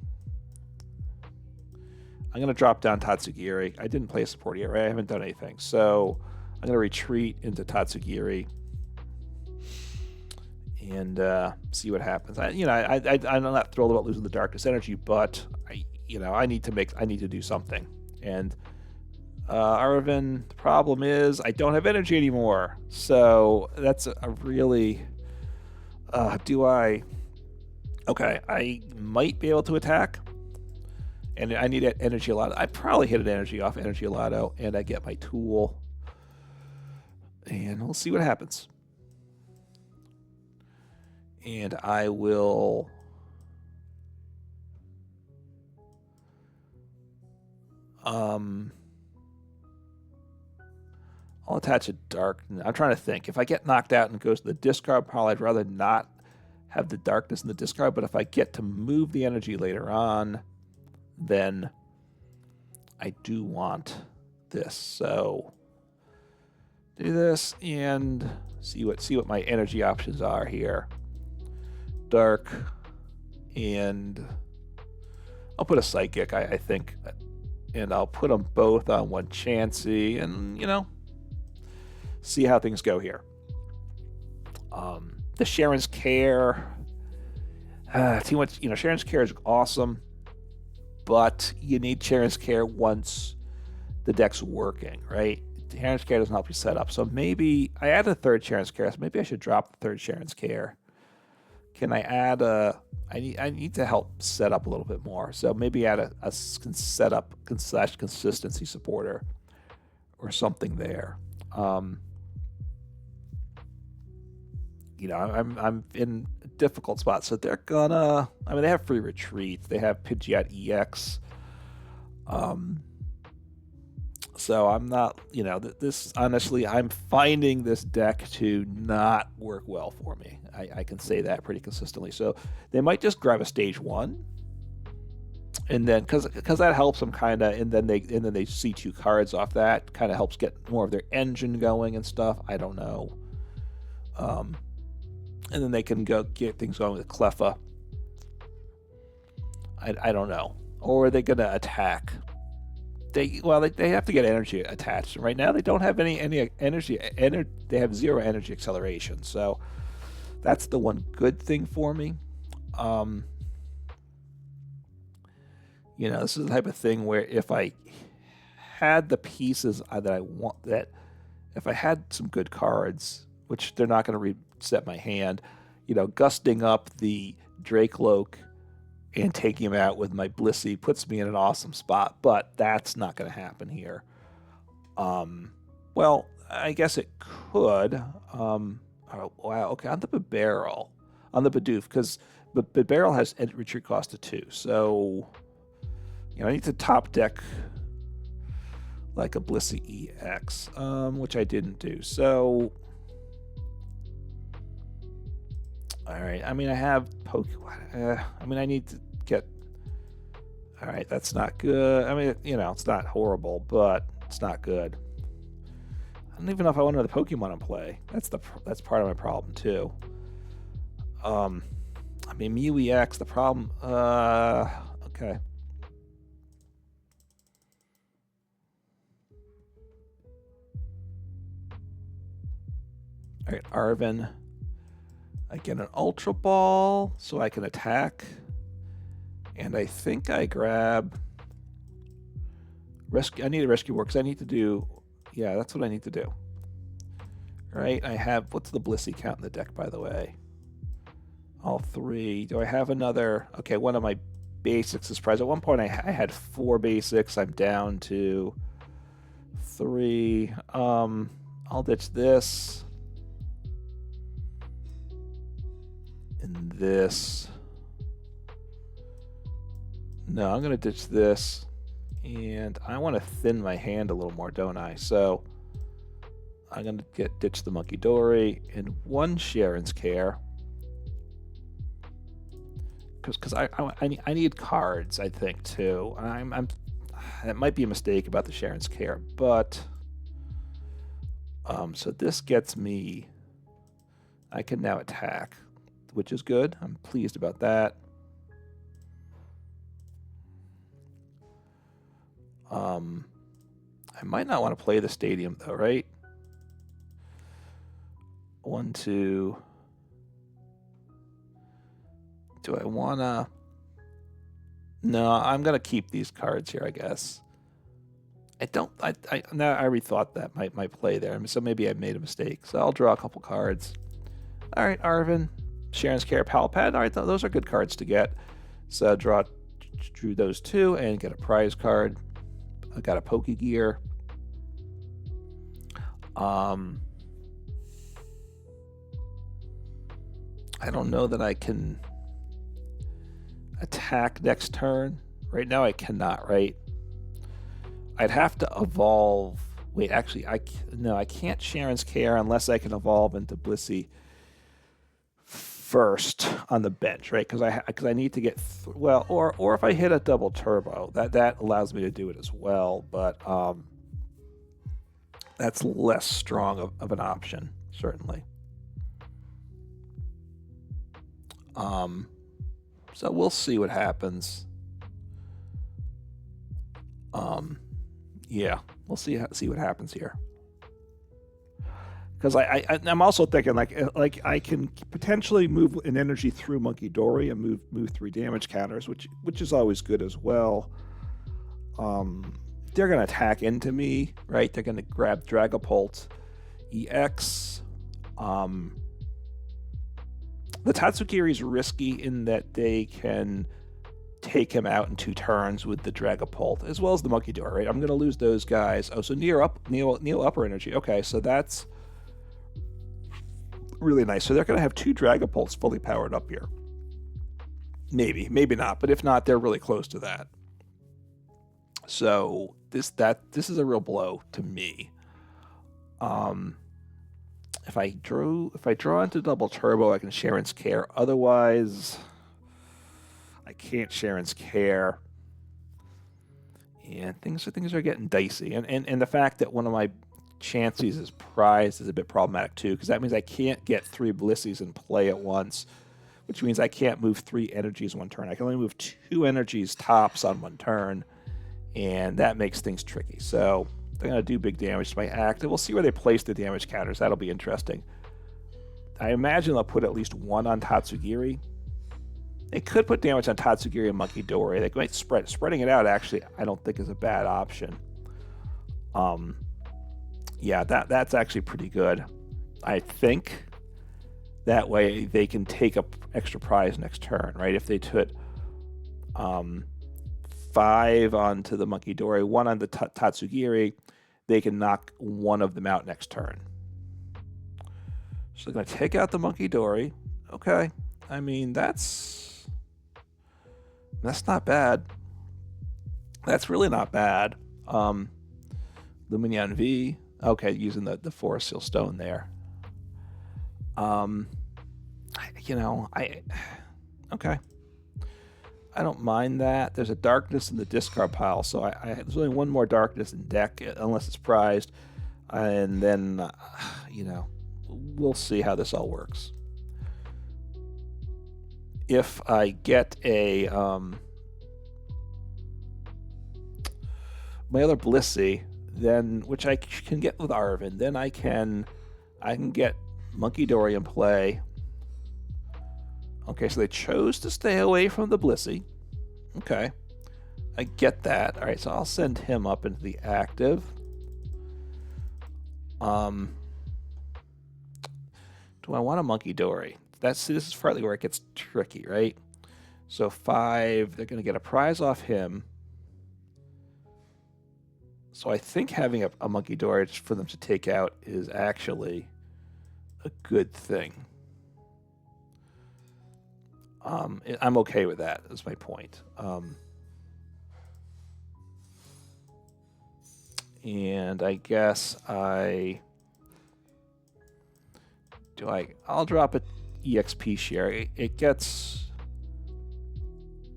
I'm going to drop down Tatsugiri. I didn't play a support yet, right? I haven't done anything. So I'm going to retreat into Tatsugiri and see what happens. I'm not thrilled about losing the Darkness Energy, but I need to do something. And Arven, the problem is I don't have energy anymore. So that's a really... do I... Okay, I might be able to attack. And I need an Energy Loto. I probably hit an energy off Energy Loto, and I get my tool. And we'll see what happens. And I will... I'll attach a dark... I'm trying to think. If I get knocked out and it goes to the discard pile, I'd rather not have the darkness in the discard. But if I get to move the energy later on, then I do want this. So do this and see what my energy options are here. Dark, and I'll put a Psychic, I think, and I'll put them both on one Chansey, and see how things go here. The Cheren's Care, too much. Cheren's Care is awesome, but you need Cheren's Care once the deck's working, right? Cheren's Care doesn't help you set up. So maybe I add a third Cheren's Care. So maybe I should drop the third Cheren's Care. Can I add a... I need to help set up a little bit more. So maybe add a setup / consistency supporter or something there. I'm in a difficult spot. So they're gonna... they have free retreat. They have Pidgeot EX. So I'm not, this, honestly, I'm finding this deck to not work well for me. I can say that pretty consistently. So they might just grab a stage 1, and then because that helps them kind of, and then they see 2 cards off that, kind of helps get more of their engine going and stuff. I don't know. And then they can go get things going with Cleffa. I don't know. Or are they gonna attack? They have to get energy attached. Right now, they don't have any energy. They have 0 energy acceleration. So that's the one good thing for me. This is the type of thing where if I had the pieces that I want, that if I had some good cards, which they're not going to reset my hand, gusting up the Drakeloak and taking him out with my Blissey puts me in an awesome spot, but that's not going to happen here. Well, I guess it could. Oh, wow, okay, on the Barrel, on the Bidoof, because Barrel has retreat cost of 2, so I need to top deck like a Blissey EX, which I didn't do. So, all right. I have Pokemon. I need to get. All right, that's not good. It's not horrible, but it's not good. I don't even know if I want another Pokemon in play. That's part of my problem too. Mew EX. The problem. Okay. All right, Arven. I get an Ultra Ball so I can attack. And I think I grab Rescue. I need a Rescue Board because I need to do... Yeah, that's what I need to do. All right, I have... What's the Blissey count in the deck, by the way? All 3. Do I have another... Okay, one of my basics is present. At one point, I had 4 basics. I'm down to 3. I'll ditch this. And this. No, I'm going to ditch this. And I want to thin my hand a little more, don't I? So I'm going to ditch the Munkidori and 1 Cheren's Care. Because I need cards, I think, too. That might be a mistake about the Cheren's Care, but so this gets me... I can now attack, which is good. I'm pleased about that. I might not want to play the stadium though, right? 1, 2. Do I wanna? No, I'm gonna keep these cards here, I guess. I don't. Now I rethought that my play there. So maybe I made a mistake. So I'll draw a couple cards. All right, Arven, Cheren's Care, Pal Pad. All right, those are good cards to get. So drew those two and get a prize card. I got a Pokégear. I don't know that I can attack next turn. Right now I cannot, right? I'd have to evolve. Wait, actually, I can't Cheren's Care unless I can evolve into Blissey first on the bench, right? Because I need to get well, or if I hit a double turbo, that allows me to do it as well. But that's less strong of an option, certainly. So we'll see what happens. Yeah, we'll see what happens here. Because I'm also thinking like I can potentially move an energy through Munkidori and move 3 damage counters, which is always good as well. They're gonna attack into me, right? They're gonna grab Dragapult EX. The Tatsugiri is risky in that they can take him out in 2 turns with the Dragapult, as well as the Munkidori, right? I'm going to lose those guys. Oh, so Neo upper energy. Okay, so that's really nice. So they're going to have 2 Dragapults fully powered up here. Maybe not, but if not, they're really close to that. So this is a real blow to me. If I draw into double turbo, I can Cheren's Care. Otherwise, I can't Cheren's Care. And things are getting dicey. And the fact that one of my Chanseys is prized is a bit problematic too, because that means I can't get 3 Blisseys in play at once, which means I can't move 3 energies one turn. I can only move 2 energies tops on one turn, and that makes things tricky. So they're going to do big damage to my active. We'll see where they place the damage counters. That'll be interesting. I imagine they'll put at least 1 on Tatsugiri. They could put damage on Tatsugiri and Munkidori. They might spreading it out, actually, I don't think is a bad option. Yeah, that's actually pretty good. I think that way they can take up extra prize next turn, right? If they put 5 onto the Munkidori, 1 on the Tatsugiri, they can knock 1 of them out next turn. So they're going to take out the Munkidori. Okay. I mean, that's not bad. That's really not bad. Lumineon V. Okay, using the Forest Seal Stone there. Okay. I don't mind that. There's a darkness in the discard pile, so there's only 1 more darkness in deck, unless it's prized. And then, we'll see how this all works. If I get a my other Blissey, then which I can get with Arven, then I can get Munkidori in play. Okay, so they chose to stay away from the Blissey. Okay, I get that. All right, so I'll send him up into the active. Do I want a Munkidori? This is partly where it gets tricky, right? So 5, they're going to get a prize off him. So I think having a Munkidori for them to take out is actually a good thing. I'm okay with that, is my point. And I guess I'll drop an EXP share.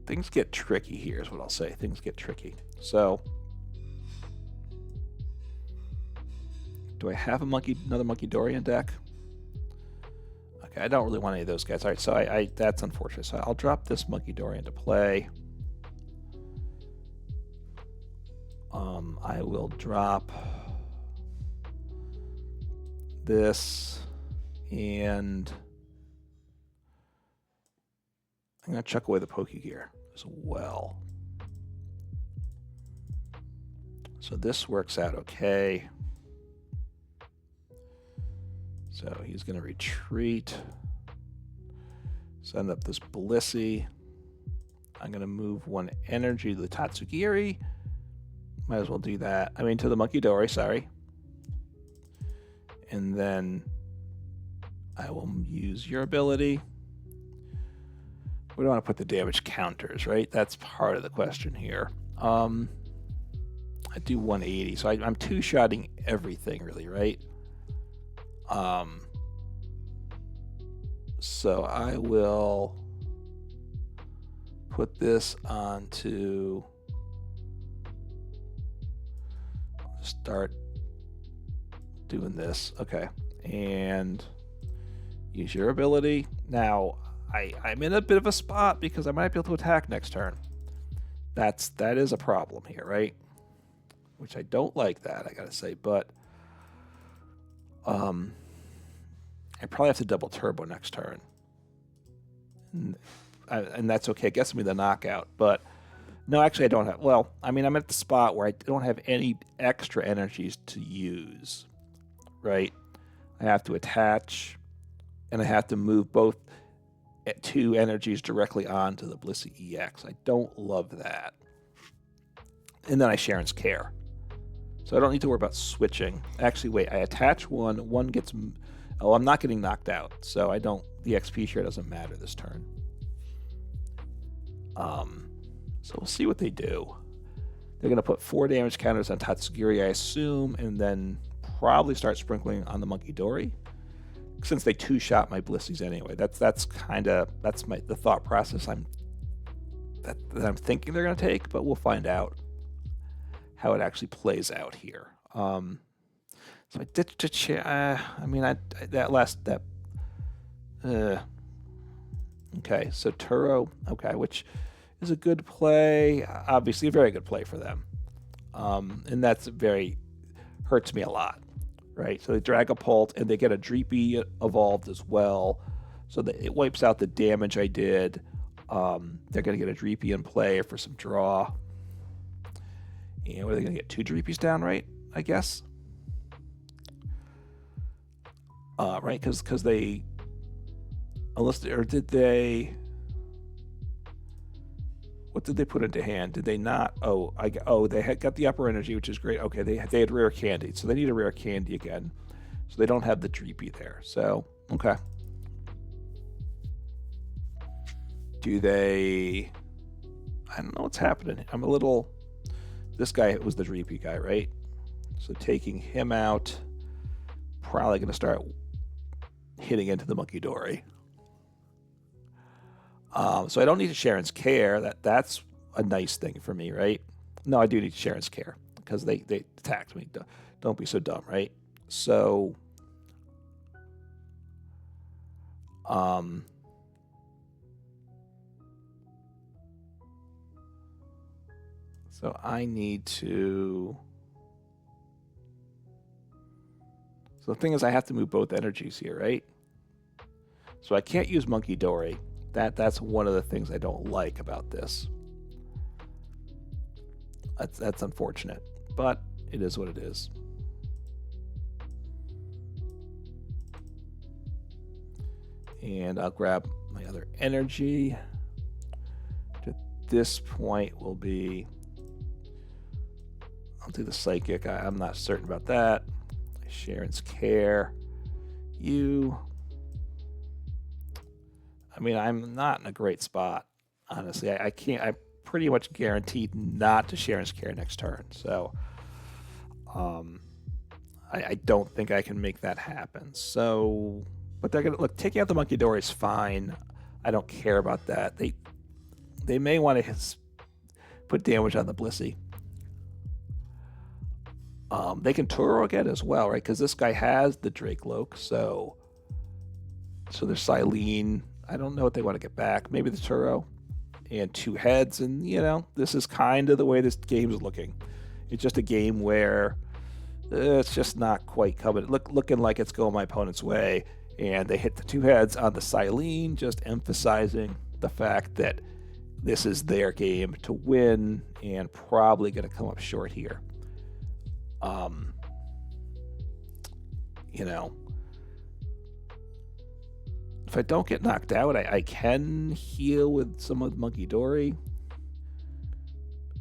Things get tricky here is what I'll say. Things get tricky. So do I have another Munkidori in deck? Okay, I don't really want any of those guys. All right, so that's unfortunate. So I'll drop this Munkidori into play. I will drop this, and I'm going to chuck away the Pokégear as well. So this works out okay. So he's going to retreat. Send up this Blissey. I'm going to move one energy to the Tatsugiri. Might as well do that. I mean, to the Munkidori, sorry. And then I will use your ability. We don't want to put the damage counters, right? That's part of the question here. I do 180, so I'm two-shotting everything, really, right? So I will put this onto, start doing this, okay, and use your ability. Now, I'm in a bit of a spot because I might be able to attack next turn. That is a problem here, right? Which I don't like that, I gotta say, but I probably have to double turbo next turn. And that's okay. It gets me the knockout. But no, actually I don't have... Well, I mean, I'm at the spot where I don't have any extra energies to use. Right? I have to attach, and I have to move both 2 energies directly onto the Blissey EX. I don't love that. And then I Cheren's Care. So I don't need to worry about switching. Actually, wait, I attach one gets... Oh, I'm not getting knocked out, so I don't... The XP share doesn't matter this turn. So we'll see what they do. They're going to put 4 damage counters on Tatsugiri, I assume, and then probably start sprinkling on the Munkidori, since they 2-shot my Blisseys anyway. That's kind of the thought process that I'm thinking they're going to take, but we'll find out how it actually plays out here. So I ditched a chair. I mean, okay, so Turo, okay, which is a good play, obviously a very good play for them. And that's hurts me a lot, right? So they Dragapult, and they get a Dreepy evolved as well, so that it wipes out the damage I did. They're going to get a Dreepy in play for some draw. And what are they going to get? 2 Dreepies down, right? I guess. Right, because they... did they... What did they put into hand? Did they not? They had got the upper energy, which is great. Okay, they had rare candy, so they need a rare candy again. So they don't have the Dreepy there. So, okay. Do they... I don't know what's happening. I'm a little... This guy was the Dreepy guy, right? So taking him out, probably going to start hitting into the Munkidori. So I don't need Cheren's Care. That's a nice thing for me, right? No, I do need Cheren's Care because they attacked me. Don't be so dumb, right? So, so I need to... So the thing is, I have to move both energies here, right? So I can't use Munkidori. That's one of the things I don't like about this. That's unfortunate, but it is what it is. And I'll grab my other energy. At this point will be... I'll do the Psychic. I'm not certain about that. Cheren's Care. I mean, I'm not in a great spot, honestly. I can't... I'm pretty much guaranteed not to Cheren's Care next turn. So, I don't think I can make that happen. So, but they're gonna... Look, taking out the Munkidori is fine. I don't care about that. They may want to put damage on the Blissey. They can Turo again as well, right? Because this guy has the Drakeloak, so there's Silene. I don't know what they want to get back. Maybe the Turo and 2 heads, and this is kind of the way this game is looking. It's just a game where it's just not quite coming. Looking like it's going my opponent's way, and they hit the 2 heads on the Silene, just emphasizing the fact that this is their game to win, and probably going to come up short here. You know, if I don't get knocked out, I can heal with some of Munkidori.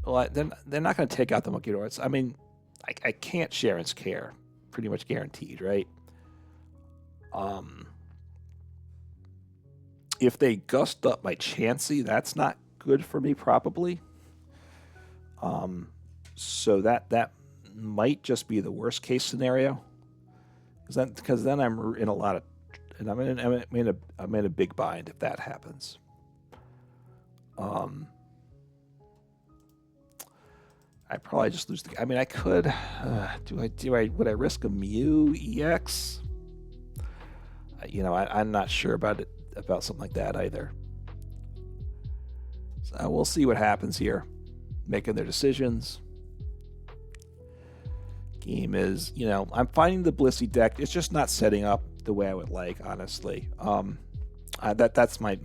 Well, they're not going to take out the Munkidori. I mean, I can't Cheren's Care. Pretty much guaranteed, right? If they gust up my Chansey, that's not good for me, probably. So that might just be the worst case scenario. Because then I'm in a lot of, and I'm in a big bind if that happens. I probably just lose the. I mean, I could. Would I risk a Mew EX? You know, I'm not sure about something like that either. So we'll see what happens here. Making their decisions. Game is, you know, I'm finding the Blissey deck. It's just not setting up the way I would like, honestly. That's my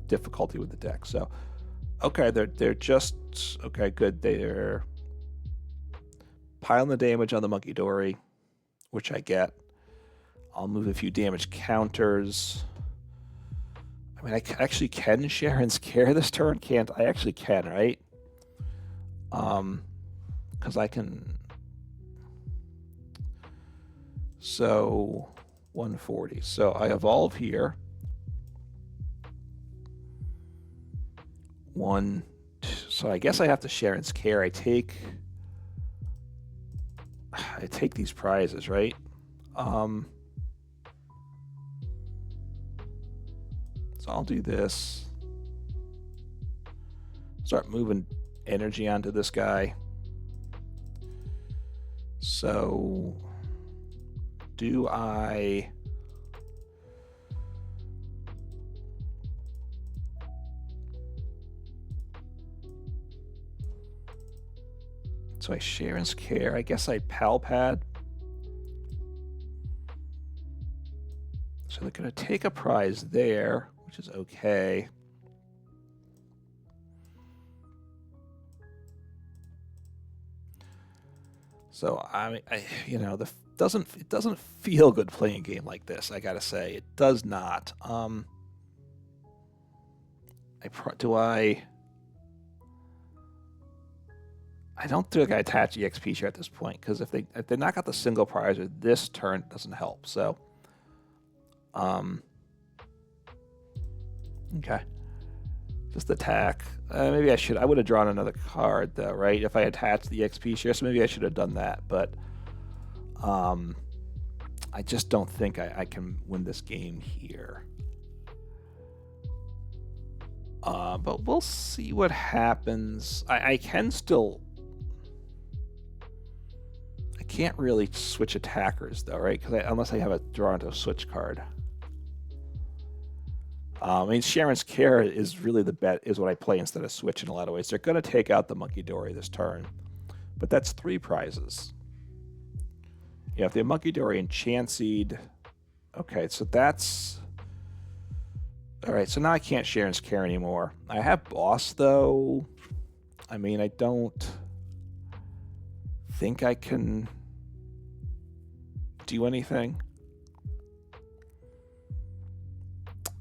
difficulty with the deck. So, okay, they're just okay. Good. They're piling the damage on the Munkidori, which I get. I'll move a few damage counters. I mean, I actually can Cheren's Care this turn, can't I? Actually can, right? Because I can. So 140. So I evolve here. 1, 2. So I guess I have to Cheren's Care. I take these prizes, right? So I'll do this. Start moving energy onto this guy. So do I... So I Cheren's Care. I guess I Pal Pad. So they're going to take a prize there, which is okay. So I you know, it doesn't feel good playing a game like this. I gotta say, it does not. I don't think I attach EXP share at this point, because if they knock out the single prize, or this turn doesn't help. So, okay, just attack. Maybe I would have drawn another card though, right? If I attached the EXP share, so maybe I should have done that. But I just don't think I can win this game here. But we'll see what happens. I can still. I can't really switch attackers though, right? Unless I have a draw into a switch card. I mean, Cheren's Care is really the bet, is what I play instead of switch in a lot of ways. They're going to take out the Munkidori this turn, but that's 3 prizes. Yeah, if they have Munkidori and Chanseyed, okay, so that's all right. So now I can't Cheren's Care anymore. I have Boss though. I mean, I don't think I can do anything.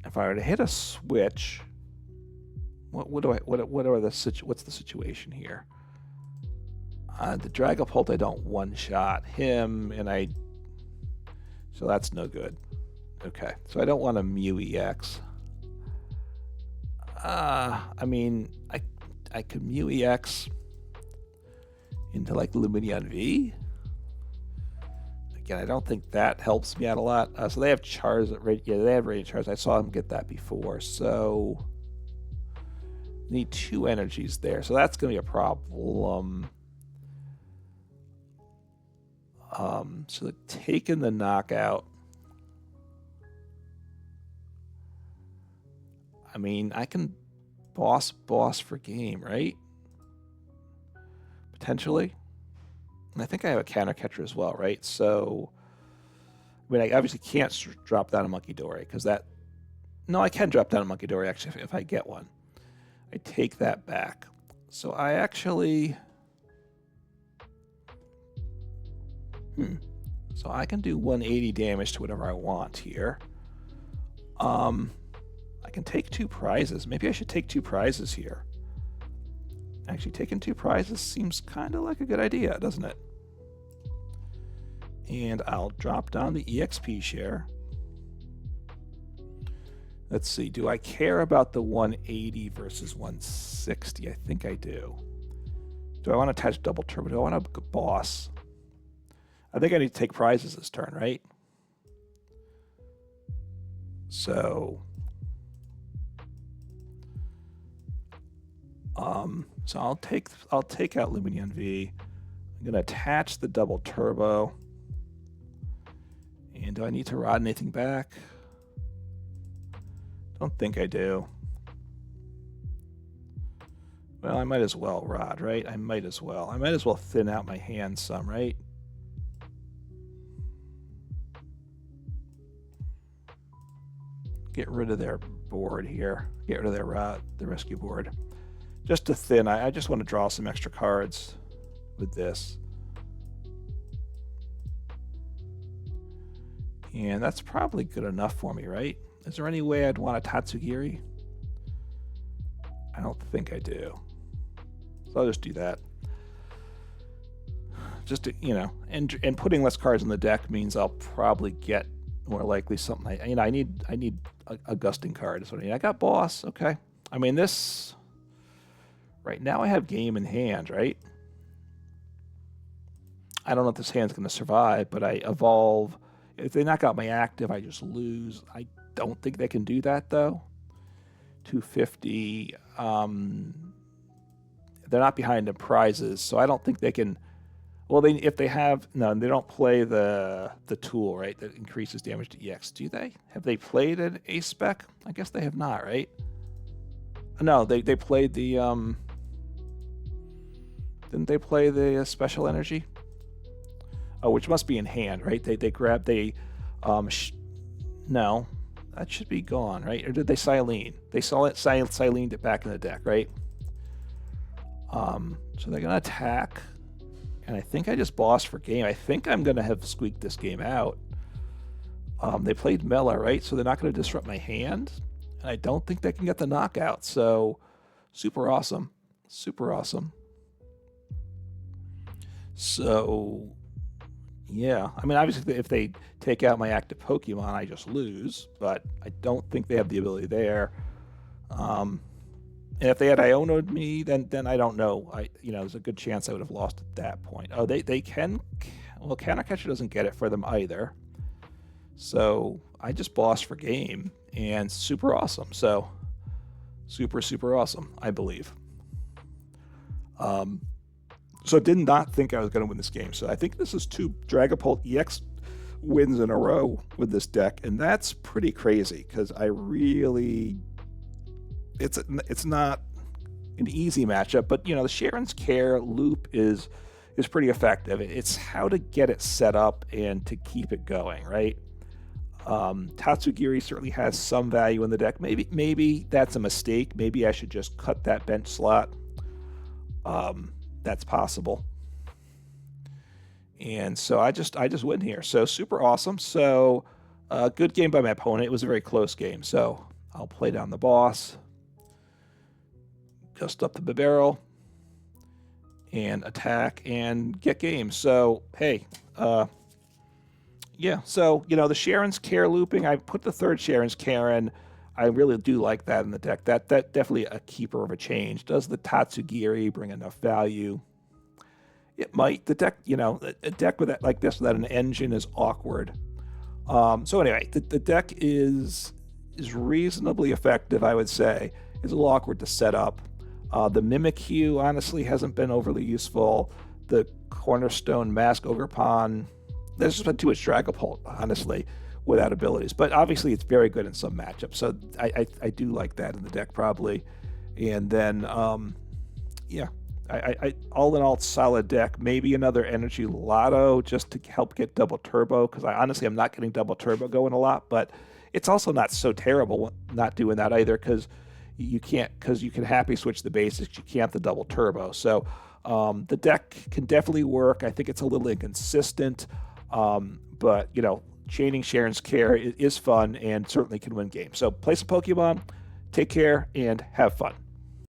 If I were to hit a switch, what's the situation here? The Dragapult, I don't one-shot him, and so that's no good. Okay, so I don't want a Mew EX. I mean, I could Mew EX into like Lumineon V. Again, I don't think that helps me out a lot. So they have Charizard. Yeah, they have Radiant Charizard. I saw them get that before. So need 2 energies there. So that's going to be a problem. So they're taking the knockout. I mean, I can boss for game, right? Potentially. And I think I have a counter catcher as well, right? So, I mean, I obviously can't drop down a Munkidori because that. No, I can drop down a Munkidori actually if I get one. I take that back. So I actually. So I can do 180 damage to whatever I want here. I can take 2 prizes. Maybe I should take 2 prizes here. Actually, taking 2 prizes seems kind of like a good idea, doesn't it? And I'll drop down the EXP share. Let's see, do I care about the 180 versus 160? I think I do. Do I want to attach double turbo? Do I want to boss? I think I need to take prizes this turn, right? So, I'll take out Lumineon V. I'm gonna attach the double turbo. And do I need to rod anything back? Don't think I do. Well, I might as well rod, right? I might as well. I might as well thin out my hand some, right? Get rid of their board here. Get rid of their the rescue board. Just to thin. I just want to draw some extra cards with this. And that's probably good enough for me, right? Is there any way I'd want a Tatsugiri? I don't think I do. So I'll just do that. Just to, you know, and putting less cards in the deck means I'll probably get more likely something. I need a gusting card. Is what I need. I got boss. Okay. I mean, this right now I have game in hand, right? I don't know if this hand's going to survive, but I evolve. If they knock out my active, I just lose. I don't think they can do that though. 250. They're not behind in prizes, so I don't think they can. Well, if they have no, they don't play the tool, right? That increases damage to EX. Do they? Have they played an A spec? I guess they have not, right? No, they played the didn't they play the special energy? Oh, which must be in hand, right? They grabbed no, that should be gone, right? Or did they Silene? They Silened it back in the deck, right? So they're gonna attack, and I think I just bossed for game. I think I'm gonna have squeaked this game out. They played Mela, right? So they're not gonna disrupt my hand, and I don't think they can get the knockout. So super awesome, super awesome. So yeah, I mean, obviously, if they take out my active Pokemon, I just lose, but I don't think they have the ability there. And if they had Iono'd me, then I don't know. There's a good chance I would have lost at that point. Oh, they can. Well, Countercatcher doesn't get it for them either. So I just bossed for game, and super awesome. So super, super awesome, I believe. So I did not think I was going to win this game. So I think this is 2 Dragapult EX wins in a row with this deck, and that's pretty crazy because I really, it's not an easy matchup, but the Cheren's Care loop is pretty effective. It's how to get it set up and to keep it going, right? Tatsugiri certainly has some value in the deck. Maybe that's a mistake. Maybe I should just cut that bench slot. That's possible. And so I just win here. So super awesome. So good game by my opponent. It was a very close game. So I'll play down the boss, just up the barrel, and attack and get game. So hey, yeah. So the Cheren's Care looping. I put the 3rd Cheren's Care in. I really do like that in the deck. That definitely a keeper of a change. Does the Tatsugiri bring enough value? It might. The deck, a deck with that like this without an engine is awkward. So anyway, the deck is reasonably effective, I would say. It's a little awkward to set up. The Mimikyu honestly hasn't been overly useful. The Cornerstone Mask Ogerpon, there's just been too much Dragapult, honestly, without abilities. But obviously it's very good in some matchups. So I do like that in the deck probably. And then, yeah, I all in all, solid deck. Maybe another Energy Loto just to help get double turbo, because I'm not getting double turbo going a lot, but it's also not so terrible not doing that either, because you can happy switch the basics. You can't the double turbo. So the deck can definitely work. I think it's a little inconsistent. But, you know, chaining Cheren's care is fun and certainly can win games. So play some Pokemon, take care, and have fun.